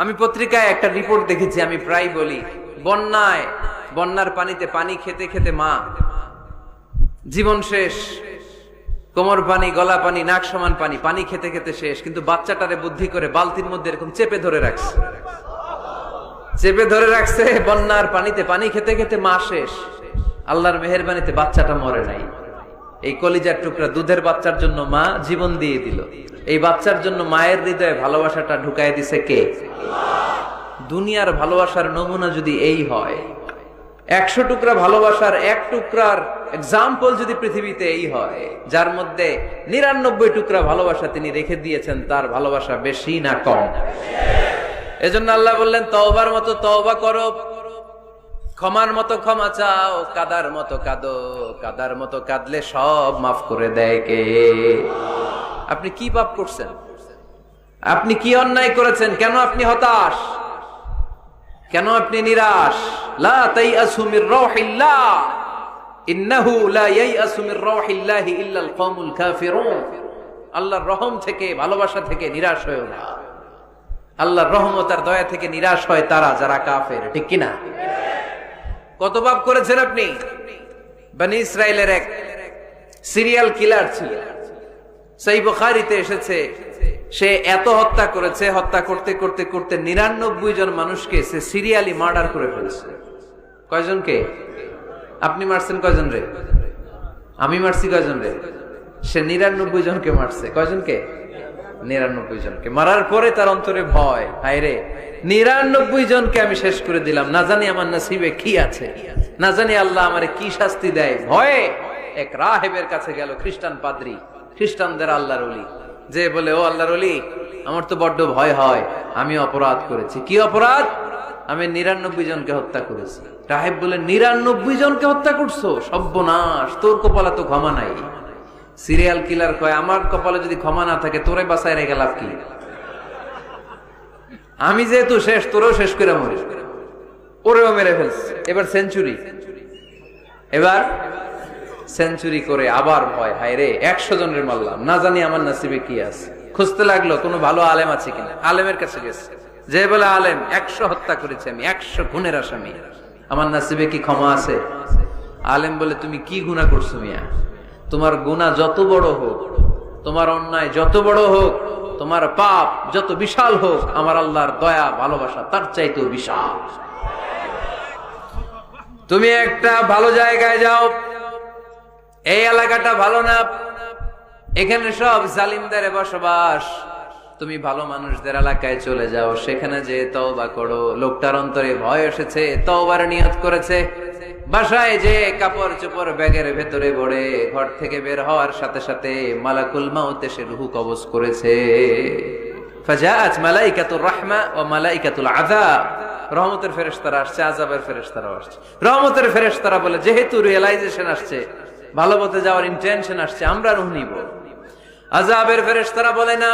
আমি পত্রিকায় একটা রিপোর্ট দেখেছি, আমি প্রায় বলি, বন্যায়, বন্যার পানিতে পানি খেতে খেতে মা জীবন শেষ, কোমর পানি, গলা পানি, নাক সমান পানি, পানি খেতে খেতে শেষ, কিন্তু বাচ্চাটারে বুদ্ধি করে বালতির মধ্যে এরকম চেপে ধরে রাখছে, চেপে ধরে রাখছে। বন্যার পানিতে পানি খেতে খেতে মা শেষ, আল্লাহর মেহেরবানিতে বাচ্চাটা মরে নাই। এই কলিজার টুকরা দুধের বাচ্চার জন্য মা জীবন দিয়ে দিল। এই বাচ্চার জন্য মায়ের হৃদয়ে ভালোবাসাটা ঢুকায় দিছে কে? দুনিয়ার ভালোবাসার নমুনা যদি এই হয়, 100 টুকরা ভালোবাসার এক টুকরার এক্সাম্পল যদি পৃথিবীতে এই হয়, যার মধ্যে 99 টুকরা ভালোবাসা তিনি রেখে দিয়েছেন, তার ভালোবাসা বেশি না কম? এজন্য আল্লাহ বললেন তওবার মতো তওবা করো, ক্ষমার মতো ক্ষমা চাও, কাদার মতো কাঁদো, কাদার মতো কাঁদলে সব মাফ করে দেয় কে? আপনি কি পাপ করছেন? আপনি কি অন্যায় করেছেন? কেন আপনি হতাশ? কেন আপনি নিরাশ? লা তাইয়াসু মির রাউহিল্লাহ, ইন্নাহু লা ইয়াইয়াসু মির রাউহিল্লাহি ইল্লাল কওমুল কাফিরুন। আল্লাহর রহম থেকে, ভালোবাসা থেকে নিরাশ হয়ো না। আল্লাহর রহমত আর দয়া থেকে নিরাশ হয় তারা যারা কাফের, ঠিক কিনা? কত পাপ করেছেন আপনি? বনি ইসরাইলের এক সিরিয়াল কিলার ছিল, সহিহ বুখারীতে এসেছে, সে এত হত্যা করেছে, হত্যা করতে করতে করতে 99 জন মানুষকে সে সিরিয়ালি মার্ডার করে ফেলছে। কয়জনকে? আপনি মারছেন কয়জন রে? আমি মারছি কয়জন রে? সে 99 জনকে মারছে। কয়জনকে? 99 জনকে। মারার পরে তার অন্তরে ভয়, হায় রে 99 জনকে আমি শেষ করে দিলাম, না জানি আমার নসিবে কি আছে, না জানি আল্লাহ আমারে কি শাস্তি দেয়। ভয়ে এক রাহেবের কাছে গেল, খ্রিস্টান পাদ্রী, খ্রিস্টানদের আল্লাহর ওলি, যে বলে, ও আল্লাহর ওলি, আমার তো বড্ড ভয় হয়, আমি অপরাধ করেছি। কি অপরাধ? আমি 99 জনকে হত্যা করেছি। রাহেব বলে, 99 জনকে হত্যা করছো? সর্বনাশ, তোর কপালে তো ক্ষমা নাই। সিরিয়াল কিলার কয়, আমার কপালে যদি ক্ষমা না থাকে তোরে বাঁচায় রেখে লাভ কি? আমি যেহেতু শেষ, তোরেও শেষ করে মরি। ওরেও মেরে ফেলছে। এবার সেঞ্চুরি, এবার সেঞ্চুরি করে আবার ভয়, হায় রে 100 জনের মারলাম, না জানি আমার নসিবে কি আছে। খুঁজতে লাগলো কোনো ভালো আলেম আছে কিনা। আলেমের কাছে গেছে, যে বলে, আলেম 100 হত্যা করেছে আমি, 100 খুনের আসামি, আমার নসিবে কি ক্ষমা আছে? আলেম বলে, তুমি কি গুনাহ করছো মিয়া? তোমার গুনাহ যত বড় হোক, তোমার অন্যায় যত বড় হোক, তোমার পাপ যত বিশাল হোক, আমার আল্লাহর দয়া ভালোবাসা তার চাইতেও বিশাল। তুমি একটা ভালো জায়গায় যাও, এই এলাকাটা ভালো না, এখানে সব জালিমদের বসবাস, তুমি ভালো মানুষদের এলাকায় চলে যাও, সেখানে যে তওবা করো। লোকটার অন্তরে ভয় এসেছে, তওবার নিয়ত করেছে। বাসায় যে কাপড় চোপড় ব্যাগের ভেতরে ভরে ঘর থেকে বের হওয়ার সাথে সাথে মালাকুল মাউত এসে রূহ কবজ করেছে। ফাজাআত মালাইকাতুর রাহমা ওয়া মালাইকাতুল আযাব, রহমতের ফেরেশতারা আসছে, আযাবের ফেরেশতারাও আসছে। রহমতের ফেরেশতারা বলে যেহেতু রিয়েলাইজেশন আসছে, ভালো পথে যাওয়ার ইন্টেনশন আসছে, আমরা রূহ নিব। আযাবের ফেরেশতারা বলে না,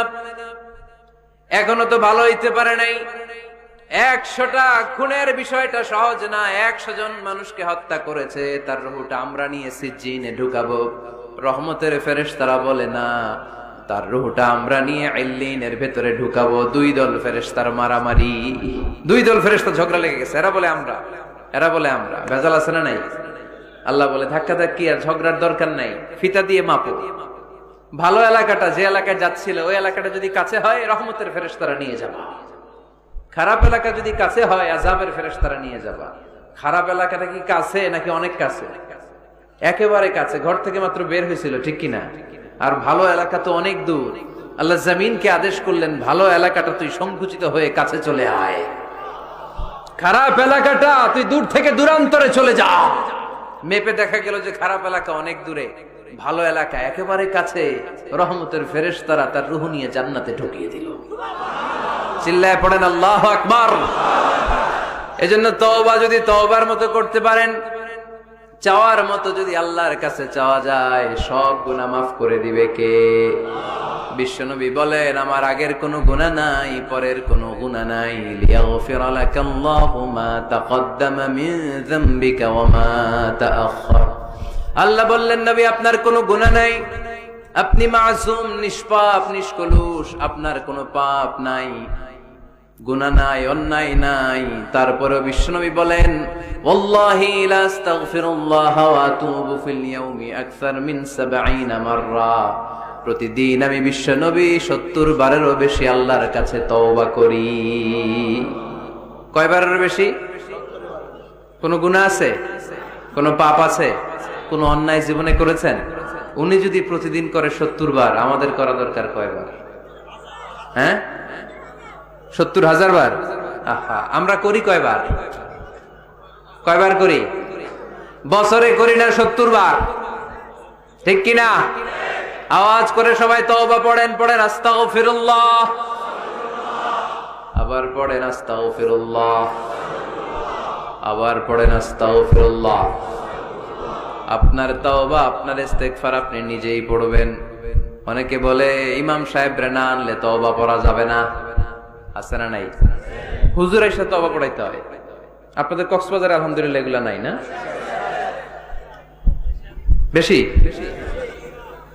এখনো তো ভালো হইতে পারে নাই, 100টা খুনের বিষয়টা সহজ না, 100 জন মানুষকে হত্যা করেছে, তার রূহটা আমরা নিয়ে সিজ্জিনে ঢুকাবো। রহমতের ফেরেশতারা বলে না, তার রূহটা আমরা নিয়ে ইল্লিনের ভেতরে ঢুকাবো। 2 দল ফেরেশতার মারামারি, 2 দল ফেরেশতা ঝগড়া লেগে গেছে। এরা বলে আমরা, এরা বলে আমরা। ভেজাল আছে না নাই? আল্লাহ বলে ধাক্কাধাক্কি আর ঝগড়ার দরকার নাই, ফিতা দিয়ে মাপো। ভালো এলাকাটা যে এলাকায় যাচ্ছিল, ওই এলাকাটা যদি কাছে হয়, রহমতের ফেরেশতারা নিয়ে যাবা। খারাপ এলাকা যদি কাছে হয়, আযাবের ফেরেশতারা নিয়ে যাবা। খারাপ এলাকাটা কি কাছে নাকি অনেক কাছে? একেবারে কাছে, ঘর থেকে মাত্র বের হয়েছিল, ঠিক কিনা? আর ভালো এলাকা তো অনেক দূর। আল্লাহ জমিনকে আদেশ করলেন, ভালো এলাকাটা তুই সংকুচিত হয়ে কাছে চলে আয়, খারাপ এলাকাটা তুই দূর থেকে দূরান্তরে চলে যা। মেপে দেখা গেল যে খারাপ এলাকা অনেক দূরে, ভালো এলাকা একেবারে কাছে। রহমতের ফেরেশতারা তার রূহ নিয়ে জান্নাতে ঢুকিয়ে দিল। চিল্লায় পড়েন আল্লাহু আকবার। এজন্য তওবা যদি তওবার মতো করতে পারেন, চাওয়ার মতো যদি আল্লাহর কাছে চাওয়া যায়, সব গুনাহ মাফ করে দিবে কে? বিশ্বনবী বলেন, আমার আগের কোনো গুনাহ নাই, পরের কোনো গুনাহ নাই। লিয়াগফিরা লাকাল্লাহু মা তাকদ্দামা মিন যামবিকা ওয়া মা তাআখার। আল্লাহ বললেন, নবী আপনার কোনো গুনাহ নাই, আপনি মাসুম, নিষ্পাপ, নিষ্কলুষ, আপনার কোনো পাপ নাই, গুনাহ নাই, অন্যায় নাই। তারপরে বিশ্বনবী বলেন, ওয়াল্লাহি লা আস্তাগফিরুল্লাহ ওয়া আতুবু ফিল ইয়াউমি আকসার মিন 70 মাররা। প্রতিদিন আমি বিশ্বনবী 70 বারেরও বেশি আল্লাহর কাছে তওবা করি। কয়বারের বেশি? কোন গুনাহ আছে? কোন পাপ আছে? কোন অন্যায় জীবনে করেছেন? উনি যদি প্রতিদিন করে 70 বার, আমাদের করা দরকার কয়বার? হ্যাঁ, 70,000 বার। আহা, আমরা করি কয়বার? কয়বার করি? বছরে করি না 70 বার, ঠিক কিনা? আওয়াজ করে সবাই তওবা পড়েন, পড়েন আস্তাগফিরুল্লাহ, আবার পড়েন আস্তাগফিরুল্লাহ, আবার পড়েন আস্তাগফিরুল্লাহ। আপনার তওবা, আপনার ইস্তেগফার আপনি নিজেই পড়বেন। অনেকে বলে ইমাম সাহেবরে না আনলে তওবা পড়া যাবে না, আছে না নাই? হুজুর এসে তওবা পড়াইতে হয়। আপনাদের কক্সবাজারে আলহামদুলিল্লাহ এগুলা নাই না? বেশি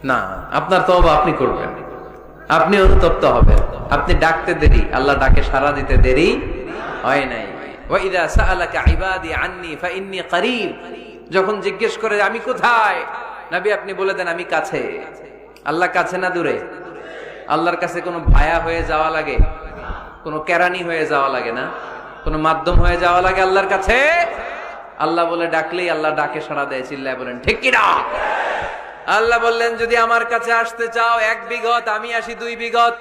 না, আপনার তওবা আপনি করবেন, আপনি অনুতপ্ত হবেন। আপনি ডাকতে দেরি, আল্লাহ ডাকে সাড়া দিতে দেরি হয় নাই। ওয়া ইযা সাআলাকা ইবাদি আন্নী ফাইন্নী করিব, যখন জিজ্ঞেস করে আমি কোথায়, নবী আপনি বলে দেন আমি কাছে। আল্লাহ কাছে না দূরে? আল্লাহর কাছে কোনো ভায়া হয়ে যাওয়া লাগে? কোনো কেরানি হয়ে যাওয়া লাগে না? কোনো মাধ্যম হয়ে যাওয়া লাগে আল্লাহর কাছে? আল্লাহ বলে ডাকলেই আল্লাহ ডাকে সাড়া দেয়। চিল্লায় বলেন ঠিক কিনা? আল্লাহ বললেন, যদি আমার কাছে আসতে চাও 1 বিঘত, আমি আসি 2 বিঘত।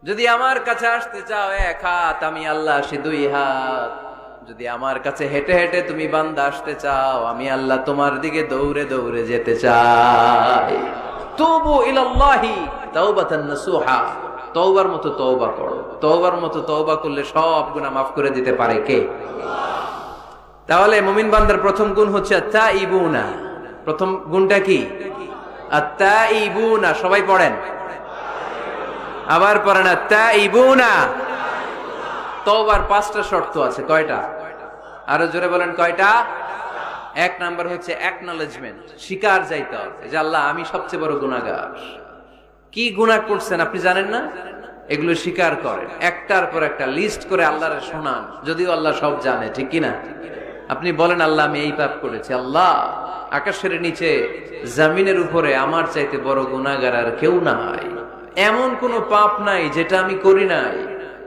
যদি আমার কাছে আসতে চাও 1 হাত, আমি আল্লাহ আসি 2 হাত। যদি আমার কাছে হেঁটে হেঁটে তুমি বান্দা আসতে চাও, আমি আল্লাহ তোমার দিকে দৌড়ে দৌড়ে যেতে চাই। তুবু ইলাল্লাহি তাওবাতান নাসুহা, তওবার মতো তওবা করো। তওবার মতো তওবা করলে সব গুনাহ মাফ করে দিতে পারে কে? তাহলে মুমিন বান্দার প্রথম গুণ হচ্ছে আত-তাইবুনা। প্রথম গুণটা কি? আত-তাইবুনা। সবাই পড়েন, আবার পড়েন আত-তাইবুনা। তওবার 5টা শর্ত আছে। কয়টা? আরো জোরে বলেন কয়টা? 1 নাম্বার হচ্ছে অ্যাকনলেজমেন্ট, স্বীকার যাইতে হবে যে আল্লাহ আমি সবচেয়ে বড় গুনাহগার। কি গুনাহ করছেন আপনি জানেন না? এগুলো স্বীকার করেন, একটার পর একটা লিস্ট করে আল্লাহরে শোনান, যদিও আল্লাহ সব জানে, ঠিক কিনা? আপনি বলেন আল্লাহ আমি এই পাপ করেছি, আল্লাহ আকাশের নিচে জমিনের উপরে আমার চাইতে বড় গুনাহগার আর কেউ নাই। এমন কোনো পাপ নাই যেটা আমি করি নাই।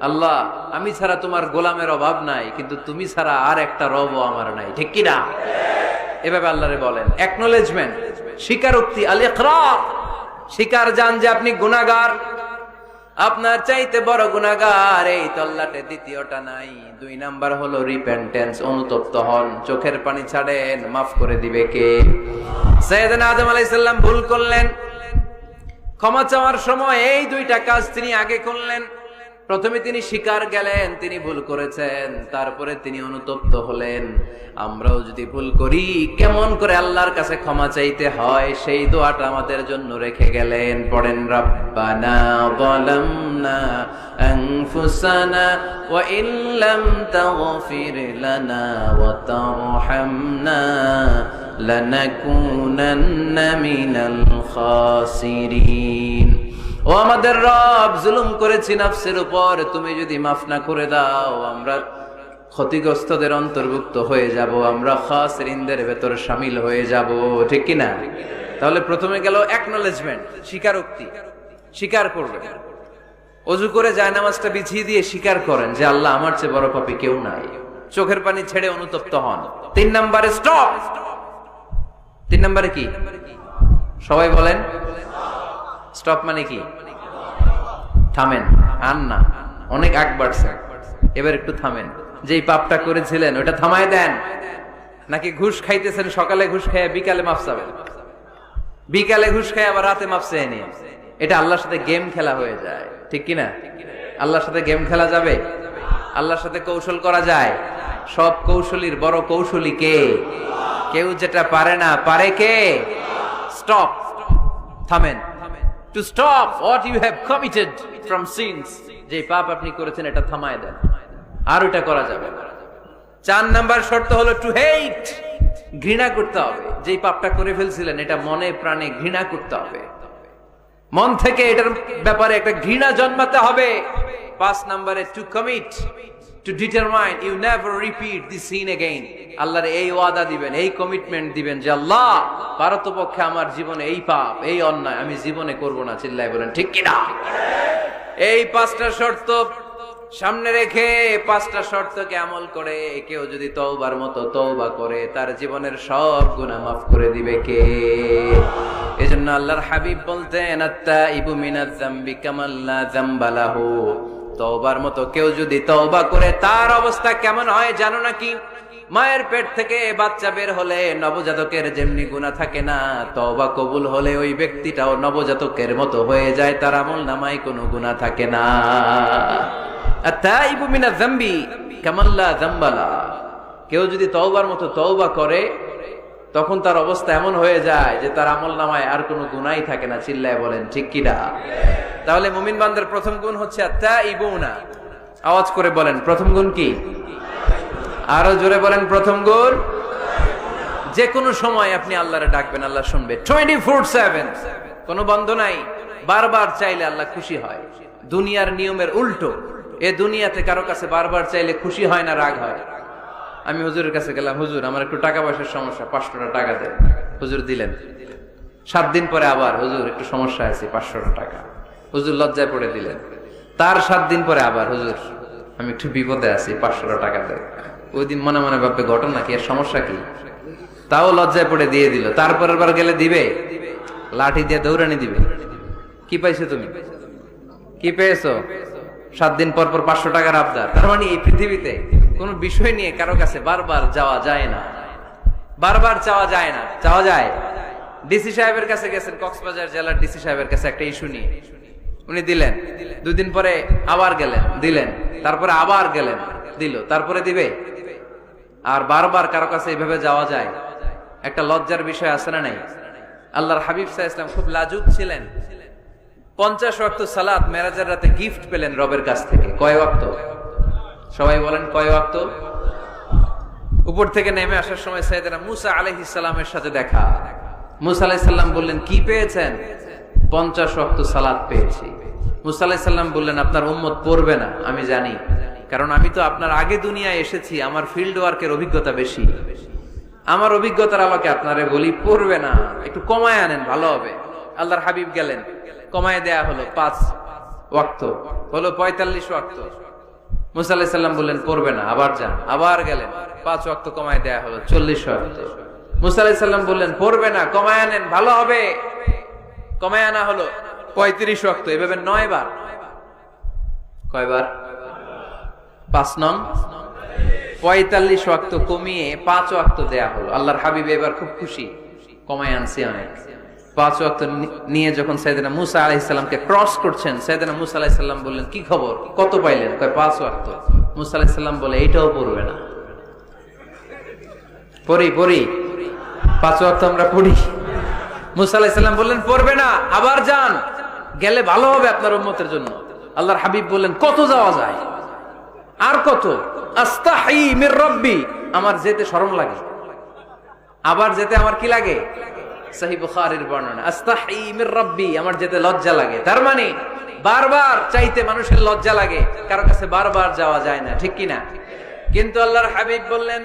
আল্লাহ, আমি ছাড়া তোমার গোলামের অভাব নাই, কিন্তু তুমি ছাড়া আর একটা রবও আমার নাই, ঠিক কি না? এভাবে আল্লাহরে বলেন। অ্যাকনোলেজমেন্ট, স্বীকারোক্তি, আল ইকরার, স্বীকার জান যে আপনি গুনাহগার, আপনার চাইতে বড় গুনাহগার এই তল্লাটে দ্বিতীয়টা নাই। 2 নাম্বার হলো রিপেন্টেন্স, অনুতপ্ত হন, চোখের পানি ছাড়েন, মাফ করে দিবে কে? সাইয়েদনা আদম আলাইহিস সালাম ভুল করলেন, ক্ষমা চাওয়ার সময় এই 2টা কাজ তিনি আগে করলেন। প্রথমে তিনি স্বীকার গেলেন তিনি ভুল করেছেন, তারপরে তিনি অনুতপ্ত হলেন। আমরাও যদি ভুল করি কেমন করে আল্লাহর কাছে ক্ষমা চাইতে হয় সেই দোয়াটা আমাদের জন্য রেখে গেলেন। পড়েন, রব্বানা যালামনা আনফুসানা ওয়া ইল্লাম তাগফির লানা ওয়া তারহামনা লানাকুনান্না মিনাল খাসিরিন। ও আমাদের রব, জুলুম করেছি নফসের উপর, তুমি যদি মাফ না করে দাও আমরা ক্ষতিগ্রস্তদের অন্তর্ভুক্ত হয়ে যাব, আমরা খাসিরিনদের ভেতর শামিল হয়ে যাব, ঠিক কি না? তাহলে প্রথমে গেল অ্যাকনোলেজমেন্ট, স্বীকারোক্তি, স্বীকার করবেন। ওযু করে জায়নামাজটা বিছিয়ে দিয়ে স্বীকার করেন যে আল্লাহ, আমার চেয়ে বড় পাপী কেউ নাই। চোখের পানি ছেড়ে অনুতপ্ত হন। 3 নম্বরে স্টপ। 3 নম্বরে কি? সবাই বলেন। স্টপ মানে কি? থামেন, আর না, অনেক আগ বাড়ছে, এবার একটু থামেন। যেই পাপটা করেছিলেন ওটা থামায় দেন। নাকি ঘুষ খাইতেছেন, সকালে ঘুষ খাইয়া বিকালে মাফ চাবেন, বিকালে ঘুষ খাই আবার রাতে মাফ চেয়ে নিয়ে, এটা আল্লাহর সাথে গেম খেলা হয়ে যায়, ঠিক কিনা? আল্লাহর সাথে গেম খেলা যাবে? আল্লাহর সাথে কৌশল করা যায়? সব কৌশলীর বড় কৌশলী কে? কেউ যেটা পারে না, পারে কে? স্টপ, থামেন। To stop what you have committed from sins, যে পাপ আপনি করেছেন এটা থামায় দেন, আর ওটা করা যাবে না। 4 নাম্বার শর্ত হলো টু হেট, ঘৃণা করতে হবে। যে পাপটা করে ফেলছিলেন এটা মনে প্রাণে ঘৃণা করতে হবে, মন থেকে এটার ব্যাপারে একটা ঘৃণা জন্মাতে হবে। 5 নাম্বারে to commit, to determine you never repeat this sin again. আল্লাহর এই ওয়াদা দিবেন, এই কমিটমেন্ট দিবেন যে আল্লাহ, পারতপক্ষে আমার জীবনে এই পাপ, এই অন্যায় আমি জীবনে করব না। চিল্লায় বলেন ঠিক কিনা? এই 5টা শর্ত সামনে রেখে 5টা শর্তকে আমল করে কেউ যদি তওবার মতো তওবা করে তার জীবনের সব গুনাহ মাফ করে দিবে কে? এজন্য আল্লাহর হাবিব বলতেন, আত-তাইবু মিনাজ যামবি কামান লা যামবা লাহু। তওবার মতো কেউ যদি তওবা করে তার অবস্থা কেমন হয় জানো নাকি? মায়ের পেট থেকে বাচ্চা বের হলে নবজাতকের যেমনি গুনাহ থাকে না, তওবা কবুল হলে ওই ব্যক্তিটাও নবজাতকের মতো হয়ে যায়, তার আমলনামায় কোনো গুনাহ থাকে না। আত-তাইবু মিনাজ যামবি কামান লা যামবা লা। কেউ যদি তওবার মতো তওবা করে তখন তার অবস্থা এমন হয়ে যায় যে তার আমলনামায় আর কোনো গুনাহই থাকে না। চিল্লায় বলেন ঠিক কি না? তাহলে মুমিন বান্দার প্রথম গুণ হচ্ছে আত-তাইবুনা। আওয়াজ করে বলেন প্রথম গুণ কি? আরো জোরে বলেন প্রথম গুণ। যে কোনো সময় আপনি আল্লাহরে ডাকবেন, আল্লাহ শুনবে 24/7, কোনো বন্ধ নাই। বারবার চাইলে আল্লাহ খুশি হয়। দুনিয়ার নিয়মের উল্টো, এ দুনিয়াতে কারো কাছে বারবার চাইলে খুশি হয় না, রাগ হয়। আমি হুজুরের কাছে গেলাম, হুজুর আমার একটু টাকা পয়সার সমস্যা, 500 টাকা দেন। হুজুর দিলেন। 7 দিন পরে আবার, হুজুর একটু সমস্যা আছে, 500 টাকা। হুজুর লজ্জায় পড়ে দিলেন। তার 7 দিন পরে আবার, হুজুর আমি একটু বিপদে আছি, 500 টাকা দেন। ওই দিন মনে মনে ভাববে ঘটনা কি, এর সমস্যা কি? তাও লজ্জায় পড়ে দিয়ে দিল। তারপরের বার গেলে দিবে, লাঠি দিয়ে দৌড়ানি দিবে। কি পাইছো তুমি? কি পেয়েছো? 7 দিন পর পর 500 টাকার আবদার। তার মানে এই পৃথিবীতে কোন বিষয় নিয়ে কারো কাছে বারবার যাওয়া যায় না, বারবার চাওয়া যায় না। চাওয়া যায়? ডিসি সাহেবের কাছে গেছেন, কক্সবাজার জেলার ডিসি সাহেবের কাছে একটা ইস্যু নিয়ে, উনি দিলেন। 2 দিন পরে আবার গেলেন, দিলেন। তারপরে আবার গেলেন, দিল। তারপরে দিবে? আর বারবার কারো কাছে এইভাবে যাওয়া যায়? একটা লজ্জার বিষয় আছে না নাই? আল্লাহর হাবিব সাল্লাল্লাহু আলাইহি ওয়াসাল্লাম খুব লাজুক ছিলেন। 50 ওয়াক্ত সালাত মেরাজের রাতে গিফট পেলেন রবের কাছ থেকে। কয় ওয়াক্ত? সবাই বলেন কয় ওয়াক্ত? উপর থেকে নেমে আসার সময় সাইয়েদনা মুসা আলাইহিস সালামের সাথে দেখা। মুসা আলাইহিস সালাম বললেন, কি পেয়েছেন? 50 ওয়াক্ত সালাত পেয়েছি। মুসা আলাইহিস সালাম বললেন, আপনার উম্মত পড়বে না, আমি জানি, কারণ আমি তো আপনার আগে দুনিয়ায় এসেছি, আমার ফিল্ড ওয়ার্কের অভিজ্ঞতা বেশি। আমার অভিজ্ঞতার আলোকে আপনারে বলি, পড়বে না, একটু কমায় আনেন, ভালো হবে। আল্লাহর হাবিব গেলেন, কমায় দেয়া হলো 5 ওয়াক্ত, হলো 45 ওয়াক্ত। মুসা আলাইহিস সালাম বললেন পড়বে না, আবার যান, আবার গেলেন, 5 ওয়াক্ত কমায় দেয়া হলো 40 ওয়াক্ত। মুসা আলাইহিস সালাম বললেন পড়বে না, কমায় আনেন, ভালো হবে, কমায় আনা হলো 35 ওয়াক্ত। এভাবে 9 বার। কয়বার? 5 নং 45 ওয়াক্ত কমিয়ে 5 ওয়াক্ত দেয়া হলো। আল্লাহর হাবিব এবার খুব খুশি, কমায় আনছে অনেক। 5 ওয়াক্ত নিয়ে যখন সাইয়েদনা মুসা আলাইহিস সালামকে ক্রস করছেন, সাইয়েদনা মুসা আলাইহিস সালাম বললেন কি খবর, কত পাইলেন? কয় 5 ওয়াক্ত। মুসা আলাইহিস সালাম বলে এইটাও পড়বে না। পড়ি 5 ওয়াক্ত আমরা পড়ি। মুসা আলাইহিস সালাম বললেন পড়বে না, আবার যান, গেলে ভালো হবে আপনার উম্মতের জন্য। আল্লাহর হাবিব বললেন কত যাওয়া যায়, আর কত? আস্তাহি মির রাব্বি, আমার যেতে শরম লাগে, আবার যেতে আমার কি লাগে? সহিহ বুখারীর বর্ণনা, আস্তাহি মির রাব্বি, আমার যেতে লজ্জা লাগে। তার মানে বারবার চাইতে মানুষের লজ্জা লাগে, কারো কাছে বারবার যাওয়া যায় না, ঠিক কি না? কিন্তু আল্লাহর হাবিব বললেন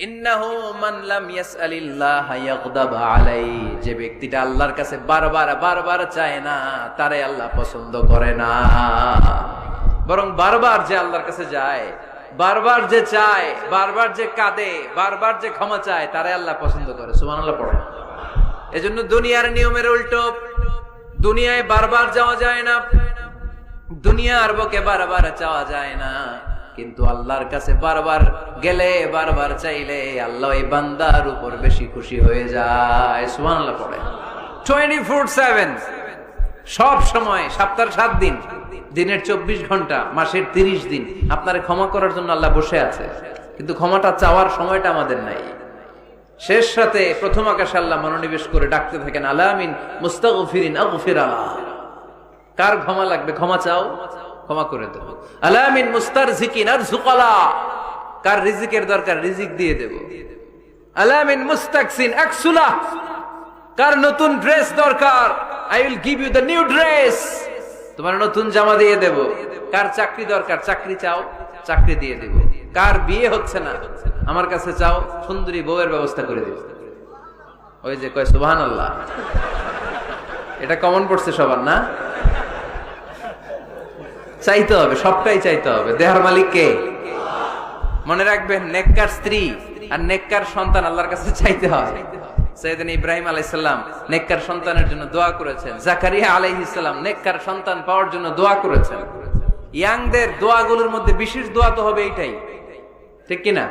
ইন্নাহু মান লাম ইয়াসআলিল্লাহ ইয়াগদাব আলাইহি, যে ব্যক্তিটা আল্লাহর কাছে বারবার চায় না, তারে আল্লাহ পছন্দ করে না। বরং বারবার যে আল্লাহর কাছে যায়, বারবার যে চায়, বারবার যে কাঁদে, বারবার যে ক্ষমা চায়, তারে আল্লাহ পছন্দ করে। সুবহানাল্লাহ পড়ে। এজন্য দুনিয়ার নিয়মের উল্টো, দুনিয়ায় বারবার যাওয়া যায় না, দুনিয়ার বুকে বারবার চাওয়া যায় না, কিন্তু আল্লাহর কাছে বারবার গেলে, বারবার চাইলে আল্লাহ এই বান্দার উপর বেশি খুশি হয়ে যায়। সুবহানাল্লাহ পড়ে। 24/7, সব সময়, সপ্তাহের 7 দিন, দিনের 24 ঘন্টা, মাসের 30 দিন আপনার ক্ষমা করার জন্য আল্লাহ বসে আছে, কিন্তু ক্ষমাটা চাওয়ার সময়টা আমাদের নাই। শেষ রাতে প্রথম আকাশে আল্লাহ মনোনিবেশ করে ডাকতে থাকেন আলামিন মুস্তাগফিরিন আগফির আলাহ, কার ক্ষমা লাগবে ক্ষমা চাও, ক্ষমা করে দেব। আলামিন মুস্তারজিকিন আরজুকালা, কার রিজিকের দরকার রিজিক দিয়ে দেব। আলামিন মুস্তাকসিন আকসুলা, কার নতুন ড্রেস দরকার I will give you the new dress, তোমার নতুন জামা দিয়ে দেব। কার চাকরি দরকার চাকরি চাও, চাকরি দিয়ে দেব। কার বিয়ে হচ্ছে না আমার কাছে চাও, সুন্দরী বউয়ের ব্যবস্থা করে দেব। ওই যে কয় সুবহানাল্লাহ, এটা কমন পড়ছে সবার না? চাইতে হবে, সবটাই চাইতে হবে। দেহার মালিক কে? মনে রাখবেন, নেককার স্ত্রী আর নেককার সন্তান আল্লাহর কাছে চাইতে হয়। সাইয়েদনা ইব্রাহিম আলাইহিস সালাম নেককার সন্তানের জন্য দোয়া করেছেন, জাকারিয়া আলাইহিস সালাম নেককার সন্তান পাওয়ার জন্য দোয়া করেছেন। ইয়াংদের দোয়াগুলোর মধ্যে বিশেষ দোয়া তো হবে এইটাই, ঠিক কি না?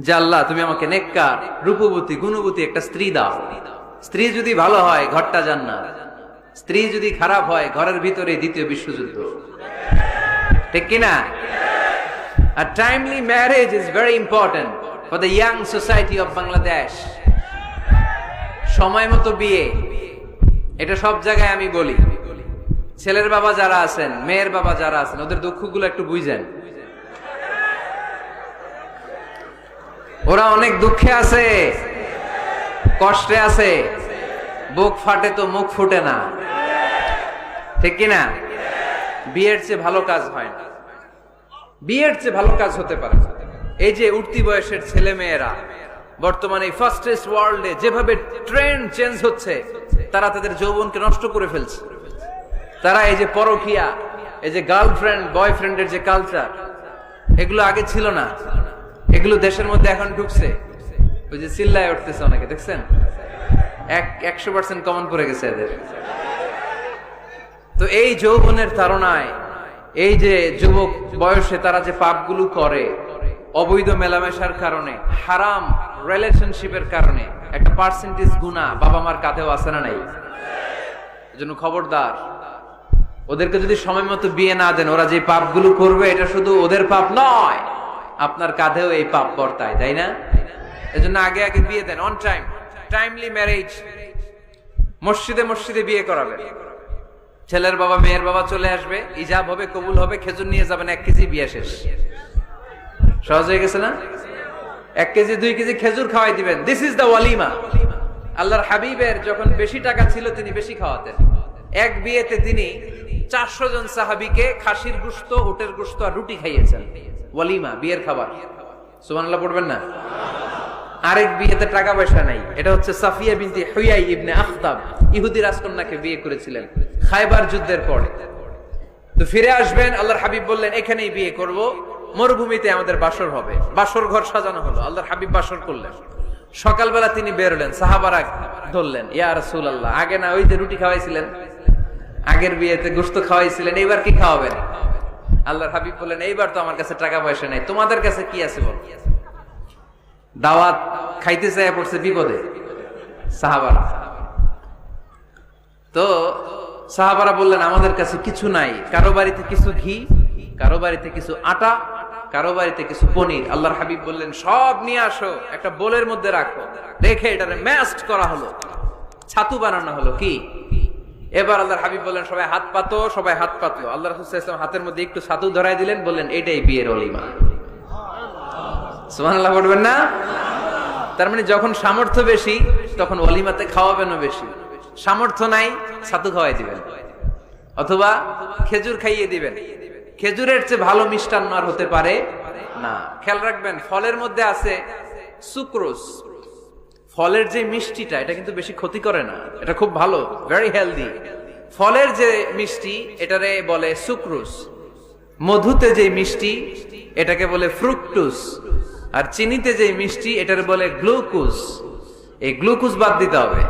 যে আল্লাহ তুমি আমাকে নেককার, রূপবতী, গুণবতী একটা স্ত্রী দাও। স্ত্রী যদি ভালো হয় ঘরটা জান্নাত, স্ত্রী যদি খারাপ হয় ঘরের ভিতরে দ্বিতীয় বিশ্বযুদ্ধ, ঠিক কি না? A timely marriage is very important for the young society of Bangladesh. সময় মতো বিয়ে, এটা সব জায়গায় আমি বলি। ছেলের বাবা যারা আছেন, মেয়ের বাবা যারা আছেন, ওদের দুঃখগুলো একটু বুঝেন। ওরা অনেক দুঃখে আছে, কষ্টে আছে, বুক ফাটে তো মুখ ফুটে না, ঠিক কিনা? বিয়ের চেয়ে ভালো কাজ হয় না, বিয়ের চেয়ে ভালো কাজ হতে পারে না। এই যে উঠতি বয়সের ছেলে মেয়েরা বর্তমানে ফাস্টেস্ট ওয়ার্ল্ডে যেভাবে ট্রেন্ড চেঞ্জ হচ্ছে, তারা তাদের যৌবনকে নষ্ট করে ফেলছে। তারা এই যে পরকীয়া, এই যে গার্লফ্রেন্ড বয়ফ্রেন্ডের যে কালচার, এগুলো আগে ছিল না, এগুলো দেশের মধ্যে এখন ঢুকছে। ওই যে চিল্লায় উঠতেছে অনেকে, দেখছেন? 100% কমন পড়ে গেছে এদের। তো এই যৌবনের তাড়নায়, এই যে যুবক বয়সে তারা যে পাপগুলো করে, অবৈধ মেলামেশার কারণে, হারাম রিলেশনশিপের কারণে একটা পার্সেন্টেজ গুনাহ বাবা মার কাঁধেও আছে না নাই? এজন্য খবরদার, ওদেরকে যদি সময় মতো বিয়ে না দেন, ওরা যে পাপগুলো করবে এটা শুধু ওদের পাপ নয়, আপনার কাঁধেও এই পাপ বর্তায়, তাই না? এজন্য আগে আগে বিয়ে দেন, অন টাইম, টাইমলি ম্যারেজ। মসজিদে মসজিদে বিয়ে করাবেন। ছেলের বাবা মেয়ের বাবা চলে আসবে, ইজাব হবে, কবুল হবে, খেজুর নিয়ে যাবেন, 1 কেজি, বিয়ে শেষ। সহজ হয়ে গেছে না? 1 কেজি 2 কেজি খেজুর খাওয়াই দিবেন। দিস ইজ দ্য ওয়ালিমা। আল্লাহর হাবিবের যখন বেশি টাকা ছিল তিনি বেশি খাওয়াতেন। এক বিয়েতে তিনি 400 জন সাহাবীকে খাসির গোশত, উটের গোশত আর রুটি খাইয়েছেন। ওয়ালিমা, বিয়ের খাবার। সুবহানাল্লাহ পড়বেন না? আরেক বিয়েতে টাকা পয়সা নাই, এটা হচ্ছে সাফিয়া বিনতে হুয়াই ইবনে আখতাব ইহুদি রাজকন্যাকে বিয়ে করেছিলেন খায়বার যুদ্ধের পরে। তো ফিরে আসবেন, আল্লাহর হাবিব বললেন এখানেই বিয়ে করব, মরুভূমিতে আমাদের বাসর হবে। বাসর ঘর সাজানো হলো, আল্লাহর হাবিব বাসর করলেন। সকালবেলা তিনি বেরোলেন, সাহাবারা ধরলেন, ইয়া রাসূলুল্লাহ, আগে না ওই যে রুটি খাওয়াইছিলেন, আগের বিয়েতে গোশত খাওয়াইছিলেন, এইবার কি খাওয়াবেন? আল্লাহর হাবিব বললেন এইবার তো আমার কাছে টাকা পয়সা নাই, তোমাদের কাছে কি আছে বল? দাওয়াত খাইতে চাইয়া পড়ছে বিপদে সাহাবারা। তো সাহাবারা বললেন আমাদের কাছে কিছু নাই, কারো বাড়িতে কিছু ঘি, কারো বাড়িতে কিছু আটা, কারো বাড়িতে কিছু পনির। আল্লাহর হাবিব বললেন সব নিয়ে আসো, একটা বোলের মধ্যে রাখো। রেখে এটারে ম্যাশড করা হলো, ছাতু বানানো হলো। কি এবার আল্লাহর হাবিব বললেন সবাই হাত পাতো, সবাই হাত পাতলো। আল্লাহ রাসূল সাল্লাল্লাহু আলাইহি ওয়াসাল্লাম হাতের মধ্যে একটু ছাতু ধরাই দিলেন, বললেন এটাই বিয়ের ওলিমা। সুবহানাল্লাহ বলবেন না? তার মানে যখন সামর্থ্য বেশি তখন ওলিমাতে খাওয়াবেনও বেশি। সামর্থ্য নাই, ছাতু খাওয়াই দিবেন অথবা খেজুর খাইয়ে দিবেন। খেজুরের চেয়ে ভালো মিষ্টান্ন আর হতে পারে না। খেয়াল রাখবেন, ফলের মধ্যে আছে সুক্রোজ। ফলের যে মিষ্টিটা, এটা কিন্তু বেশি ক্ষতি করে না, এটা খুব ভালো, ভেরি হেলদি। ফলের যে মিষ্টি এটারে বলে সুক্রোজ। মধুতে যে মিষ্টি এটাকে বলে ফ্রুকটুস, আর চিনিতে যে মিষ্টি এটারে বলে গ্লুকোজ। এই গ্লুকোজ বাদ দিতে হবে,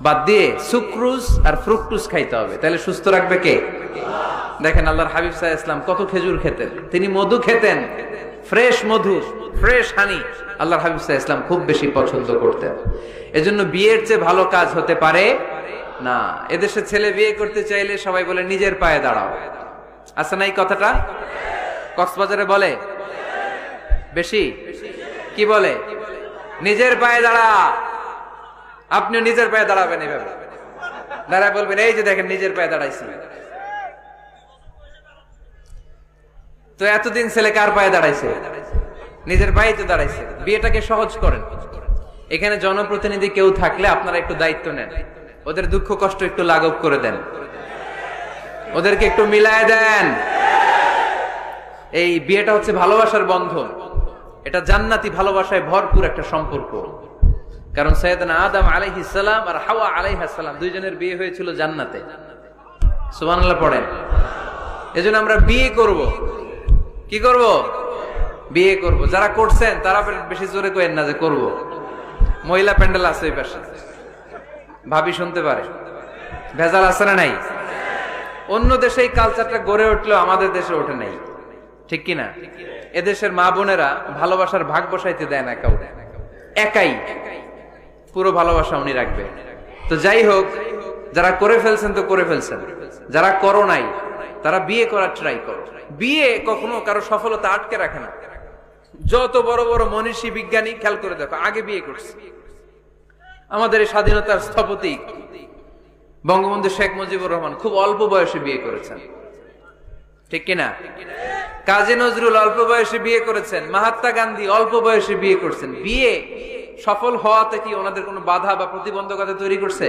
বাদ দিয়ে সুক্রোজ আর ফ্রুকটুস খাইতে হবে, তাহলে সুস্থ রাখবে কে? দেখেন আল্লাহর হাবিব সাল্লাল্লাহু আলাইহি ওয়াসাল্লাম কত খেজুর খেতেন, তিনি মধু খেতেন, ফ্রেশ মধু, ফ্রেশ হানি আল্লাহর হাবিব সাল্লাল্লাহু আলাইহি ওয়াসাল্লাম খুব বেশি পছন্দ করতেন। এজন্য বিয়ের চেয়ে ভালো কাজ হতে পারে না। এদেশে ছেলে বিয়ে করতে চাইলে সবাই বলে নিজের পায়ে দাঁড়াও, আছে না এই কথাটা? কক্সবাজারে বলে বেশি, কি বলে? নিজের পায়ে দাঁড়া। আপনিও নিজের পায়ে দাঁড়াবেন, এইভাবে দাঁড়ায় বলবেন এই যে দেখেন নিজের পায়ে দাঁড়াইছি। তো এতদিন ছেলে কার পায়ে দাঁড়াইছে? নিজের পায়ে তো দাঁড়াইছে। বিয়েটাকে সহজ করেন। এখানে জনপ্রতিনিধি কেউ থাকলে আপনারা একটু দায়িত্ব নেন, ওদের দুঃখ কষ্ট একটু লাঘব করে দেন, ওদেরকে একটু মিলায় দেন। এই বিয়েটা হচ্ছে ভালোবাসার বন্ধন, এটা জান্নাতি ভালোবাসায় ভরপুর একটা সম্পর্ক। কারণ সাইয়েদনা আদম আলাইহিস সালাম আর হাওয়া আলাইহিস সালাম দুইজনের বিয়ে হয়েছিল জান্নাতে। সুবহানাল্লাহ পড়েন। এজন্য আমরা বিয়ে করব। কি করব? বিয়ে করব। যারা করছেন তারা বেশি জোরে কইেন না যে করব। মহিলা প্যান্ডেল আছে ওই পাশে, ভাবি শুনতে পারে। ভেজাল আছে না নাই? অন্য দেশে এই কালচারটা গড়ে উঠলেও আমাদের দেশে ওঠে নাই, ঠিক কিনা? এদেশের মা বোনেরা ভালোবাসার ভাগ বসাইতে দেয় না কাউকে, একাই পুরো ভালোবাসা উনি রাখবে। তো যাই হোক, যারা করে ফেলছেন তো করে ফেলছেন, যারা করো নাই তারা বিয়ে করার ট্রাই করো। বিয়ে কখনো কারো সফলতা আটকে রাখে না। যত বড় বড় মনীষী বিজ্ঞানী খেয়াল করে দেখো আগে বিয়ে করছে। আমাদের এই স্বাধীনতার স্থপতি বঙ্গবন্ধু শেখ মুজিবুর রহমান খুব অল্প বয়সে বিয়ে করেছেন, ঠিক কিনা? কাজী নজরুল অল্প বয়সে বিয়ে করেছেন, মহাত্মা গান্ধী অল্প বয়সে বিয়ে করছেন। বিয়ে সফল হওয়াতে কি ওনাদের কোনো বাধা বা প্রতিবন্ধকতা তৈরি করছে?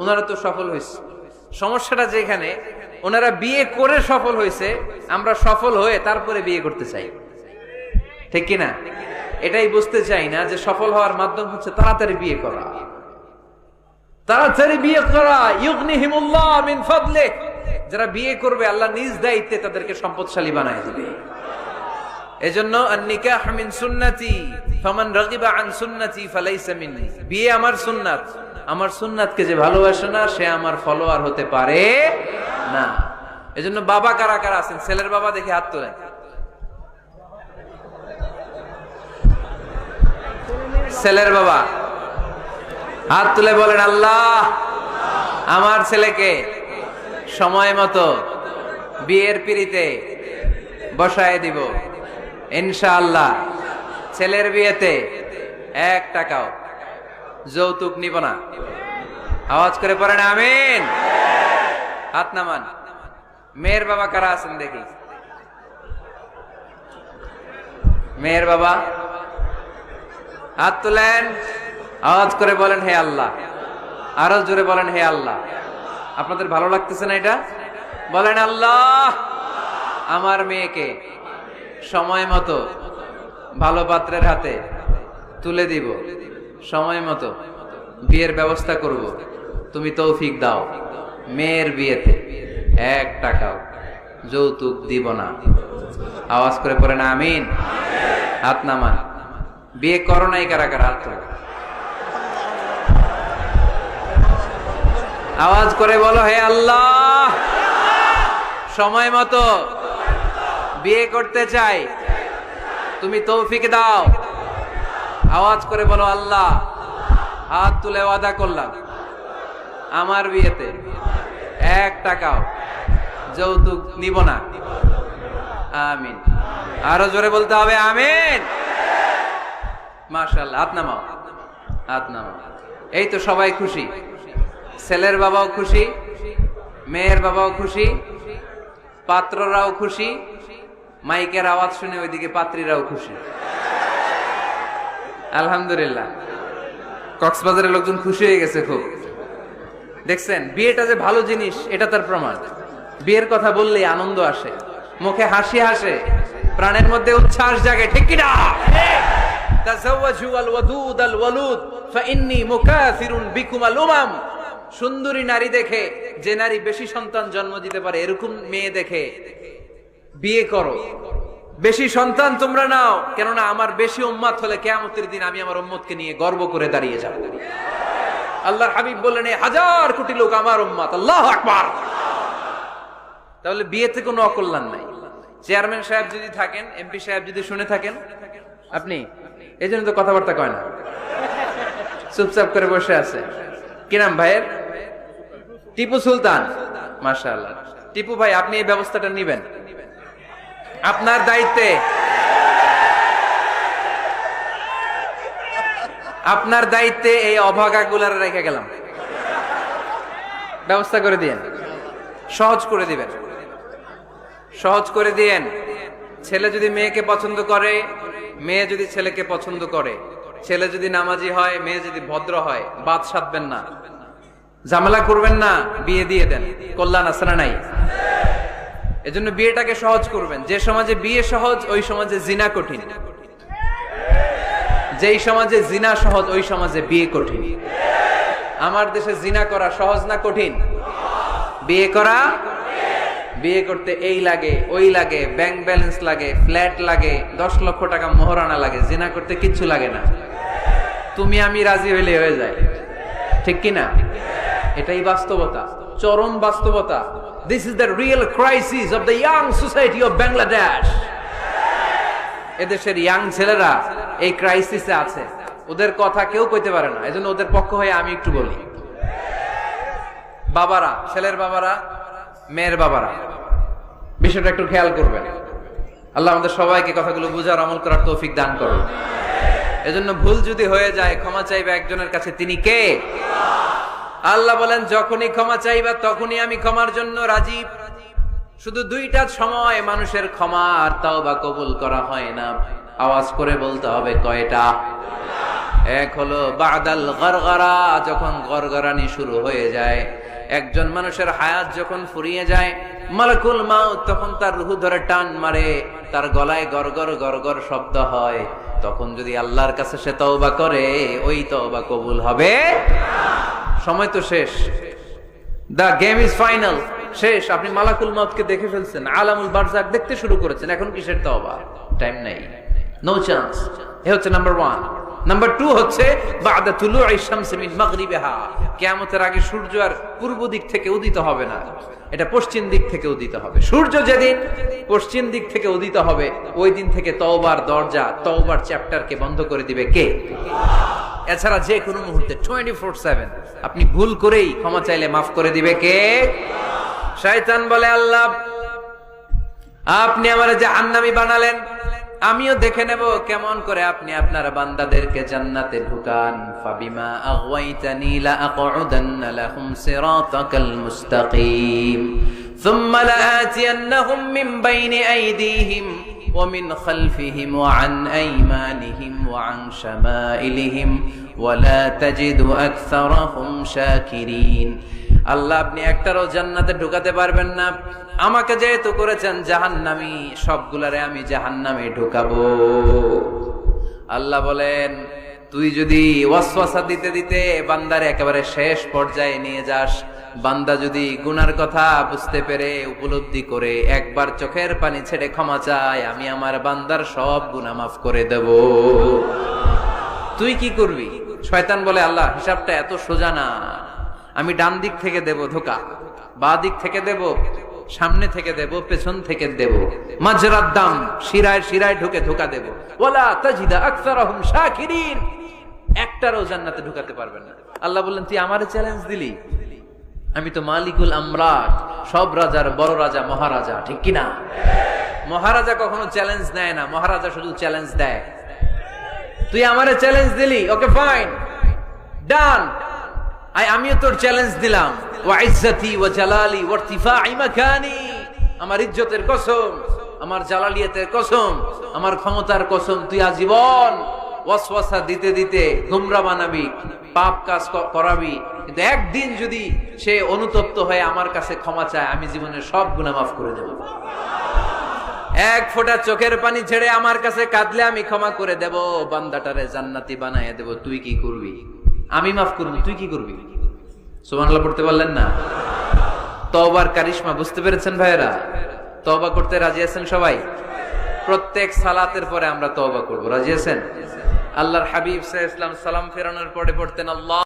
ওনারা তো সফল হয়েছে। সমস্যাটা যেখানে ওনারা বিয়ে করে সফল হয়েছে, আমরা সফল হয়ে তারপরে বিয়ে করতে চাই, ঠিক কিনা? এটাই বুঝতে চাই না যে সফল হওয়ার মাধ্যম হচ্ছে তাড়াতাড়ি বিয়ে করা। তাড়াতাড়ি বিয়ে করা, ইউগনিহিমুল্লাহ মিন ফাদলিহ। যারা বিয়ে করবে আল্লাহ নিজ দায়িত্বে তাদেরকে সম্পদশালী বানায় দিবে। এজন্য আন-নিকাহ মিন সুন্নতি ফামান রাগিবা আন সুন্নতি ফালাইসা মিন্নি। বিয়ে আমার সুন্নাত, আমার সুন্নাতকে যে ভালোবাসে না সে আমার ফলোয়ার হতে পারে না। এজন্য বাবা কারা কারা আছেন? ছেলের বাবা দেখে হাত তোলেন। ছেলের বাবা হাত তুলে বলেন আল্লাহ আমার ছেলেকে সময় মতো বিয়ের পিঁড়িতে বসায় দিব ইনশাআল্লাহ। ছেলের বিয়েতে 1 টাকাও যৌতুক নিব না। আওয়াজ করে পড়েন আমিন। হাত নামান। মেয়ের বাবা কারা আছেন দেখি? মেয়ের বাবা হাত তুলেন, আওয়াজ করে বলেন হে আল্লাহ। আরো জোরে বলেন হে আল্লাহ। আপনাদের ভালো লাগতেছে না এটা? বলেন আল্লাহ আমার মেয়েকে সময় মতো ভালো পাত্রের হাতে তুলে দিব, সময় মতো বিয়ের ব্যবস্থা করব। তো তুমি তৌফিক দাও মেয়ের বিয়েতে 1 টাকাও যৌতুক দিব না। আওয়াজ করে পড়েন আমিন। হাত নামান। বিয়ে করো নাই কারা কারা? হাত তোলো। আওয়াজ করে বলো, হে আল্লাহ, সময় মতো বিয়ে করতে চাই, তুমি তৌফিক দাও। আওয়াজ করে বলো, আল্লাহ, হাত তুলে ওয়াদা করলাম আমার বিয়েতে 1 টাকাও যৌতুক নিব না। আমিন। আরো জোরে বলতে হবে আমিন। মাশাআল্লাহ। হাত নামাও, হাত নামাও। এই তো সবাই খুশি, ছেলের বাবাও খুশি, মেয়ের বাবাও খুশি, পাত্ররাও খুশি, মাইকের আওয়াজ শুনে ওইদিকে পাত্রীরাও খুশি। আলহামদুলিল্লাহ। কক্সবাজারের লোকজন খুশি হয়ে গেছে খুব। দেখছেন, বিয়েটা যে ভালো জিনিস এটা তার প্রমাণ। বিয়ের কথা বললেই আনন্দ আসে, মুখে হাসি আসে, প্রাণের মধ্যে উচ্ছ্বাস জাগে। ঠিক কি না? তাযাওয়াজু আল ওয়াদুদ আল ওয়ালুদ ফাইন্নী মুকাসিরুন বিকুম আল উমাম। সুন্দরী নারী দেখে, যে নারী বেশি সন্তান জন্ম দিতে পারে এরকম মেয়ে দেখে বিয়ে করো, বেশি সন্তান তোমরা নাও, কেননা আমার বেশি উম্মত হলে কিয়ামতের দিন আমি আমার উম্মতকে নিয়ে গর্ব করে দাঁড়িয়ে যাব। আল্লাহর হাবিব বললেন, 1000 কোটি লোক আমার উম্মত। আল্লাহু আকবার। তাহলে বিয়েতে কোনো অকল্যাণ নাই। চেয়ারম্যান সাহেব যদি থাকেন, এমপি সাহেব যদি শুনে থাকেন, আপনি এই জন্য তো কথাবার্তা কয় না, চুপচাপ করে বসে আছে। কি নাম ভাইয়ের? টিপু সুলতান। মাশাআল্লাহ। টিপু ভাই, আপনি এই ব্যবস্থাটা নিবেন, আপনার দায়িত্বে, আপনার দায়িত্বে এই অভাগাগুলার রেখে গেলাম। ব্যবস্থা করে দিয়েন, সহজ করে দিবেন, সহজ করে দিয়েন। ছেলে যদি মেয়েকে পছন্দ করে, মেয়ে যদি ছেলেকে পছন্দ করে, ছেলে যদি নামাজি হয়, মেয়ে যদি ভদ্র হয়, বাদ সাধবেন না, ঝামেলা করবেন না, বিয়ে দিয়ে দেন। কল্যাণ আছে না নাই? এজন্য বিয়েটাকে সহজ করবেন। যে সমাজে বিয়ে সহজ ওই সমাজে জিনা কঠিন, যেই সমাজে জিনা সহজ ওই সমাজে বিয়ে কঠিন। আমার দেশে জিনা করা সহজ না কঠিন? বিয়ে করা, বিয়ে করতে এই লাগে ওই লাগে, ব্যাংক ব্যালেন্স লাগে, ফ্ল্যাট লাগে, 10 লক্ষ টাকা মোহরানা লাগে। জিনা করতে কিচ্ছু লাগে না, তুমি আমি রাজি হইলে হয়ে যায়। ঠিক কি না? এটাই বাস্তবতা, চরম বাস্তবতা। This is the real crisis of the young society of Bangladesh. এদেশের ইয়াং ছেলেরা এই ক্রাইসিসে আছে, ওদের কথা কেউ কইতে পারে না। এজন্য ওদের পক্ষ হয়ে আমি একটু বলি। বাবারা, ছেলের বাবারা, মেয়ের বাবারা, বিষয়টা একটু খেয়াল করবেন। আল্লাহ আমাদের সবাইকে কথাগুলো বুঝার, আমল করার তৌফিক দান করুন। এজন্য ভুল যদি হয়ে যায়, ক্ষমা চাইবে একজনের কাছে, তিনি কে? আল্লাহ বলেন, যখনই ক্ষমা চাইবা তখনই আমি ক্ষমার জন্য রাজি। শুধু 2টা সময় মানুষের ক্ষমা আর তাওবা কবুল করা হয় না। আওয়াজ করে বলতে হবে কয়টা? এক হলো বাদাল গরগরা, যখন গরগরানি শুরু হয়ে যায়। একজন মানুষের হায়াত যখন ফুরিয়ে যায়, মালাকুল মাউত তখন তার রূহ ধরে টান মারে, তার গলায় গরগর গরগর শব্দ হয়। তখন যদি আল্লাহর কাছে সে তওবা করে, ওই তওবা কবুল হবে না। সময় তো শেষ, দা গেম ইজ ফাইনাল, শেষ। আপনি মালাকুল মাউতকে দেখে ফেলছেন, আলামুল বারজাক দেখতে শুরু করেছেন, এখন কিসের তওবা? টাইম নাই, নো চান্স। এ হচ্ছে নাম্বার 1। নাম্বার 2 হচ্ছে বাদা তুলুই শামস মিন মাগরিবিহা, কিয়ামতের আগে সূর্য আর পূর্ব দিক থেকে উদিত হবে না, এটা পশ্চিম দিক থেকে উদিত হবে। সূর্য যেদিন পশ্চিম দিক থেকে উদিত হবে, ওই দিন থেকে তওবার দরজা, তওবার চ্যাপ্টারকে বন্ধ করে দিবে কে? এছাড়া যে কোনো মুহূর্তে 24/7 আপনি ভুল করেই ক্ষমা চাইলে মাফ করে দিবে কে? শয়তান বলে, আল্লাহ আপনি আমারে জাহান্নামী বানালেন, আমিও দেখে নেব কেমন করে আপনি আপনার বান্দাদেরকে জান্নাতে ঢুকান। ফাবিমা আগওয়াইতানি লা আকউদান্না লাহুম সিরাতাকাল মুস্তাকিম সুম্মা লাআতিয়ান্নাহুম মিন বাইনি আইদিহিম ওয়া মিন খালফিহিম ওয়া আন আইমানিহিম ওয়া আন শামাইলিহিম ওয়া লা তাজিদু আকসারাহুম শাকিরিন। আল্লাহ আপনি একটারও জান্নাতে ঢুকাতে পারবেন না, আমাকে যেহেতু করেছেন জাহান্নামী, সবগুলারে আমি জাহান্নামে ঢুকাবো। আল্লাহ বলেন, তুই যদি ওয়াসওয়াসা দিতে দিতে বান্দার একেবারে শেষ পর্যায়ে নিয়ে যাস, বান্দা যদি গুনার কথা বুঝতে পেরে উপলব্ধি করে একবার চোখের পানি ছেড়ে ক্ষমা চায়, আমি আমার বান্দার সব গুনাহ মাফ করে দেব। তুই কি করবি? শয়তান বলে, আল্লাহ হিসাবটা এত সোজা না, আমি ডান দিক থেকে দেব ধোকা, বাঁ দিক থেকে দেব, সামনে থেকে দেব, পেছন থেকে দেব, মাজরাদ দাম শিরায় শিরায় ঢুকে ধোকা দেব। ওয়ালা তাজিদা আকসারহুম শাকিরিন, একটারও জান্নাতে ঢুকাতে পারবেন না। আল্লাহ বললেন, তুই আমারে চ্যালেঞ্জ দিলি, আমি তো মালিকুল আমরাত, সব রাজার বড় রাজা, মহারাজা, ঠিক কিনা? মহারাজা কখনো চ্যালেঞ্জ নেয় না, মহারাজা শুধু চ্যালেঞ্জ দেয়। তুই আমারে চ্যালেঞ্জ দিলি, ওকে ফাইন, ডান, আমিও তোর চ্যালেঞ্জ দিলাম। ওয়া ইজ্জতি ওয়া জালালি ওয়া ইরতিফাই মাকানি, আমার ইজ্জতের কসম, আমার জালালিয়াতের কসম, আমার ক্ষমতার কসম, তুই আজীবন ওয়াসওয়াসা দিতে দিতে গুমরা বানাবি, পাপ কাজ করাবি, কিন্তু একদিন যদি সে অনুতপ্ত হয়ে আমার কাছে ক্ষমা চায়, আমি জীবনের সব গুনাহ মাফ করে দেব। এক ফোঁটা চোখের পানি ছেড়ে আমার কাছে কাঁদলে আমি ক্ষমা করে দেব, বান্দাটারে জান্নাতি বানায় দেব। তুই কি করবি? আমি মাফ করব, তুই কি করবি? সুবহানাল্লাহ পড়তে পারলেন না? তওবার কারিশমা বুঝতে পেরেছেন ভাইয়েরা? তওবা করতে রাজি আছেন সবাই? প্রত্যেক সালাতের পরে আমরা তওবা করব, রাজি আছেন? আল্লাহর হাবিব সাল্লাল্লাহু আলাইহি ওয়াসাল্লাম সালাম ফেরানোর পরে পড়তেন, আল্লাহ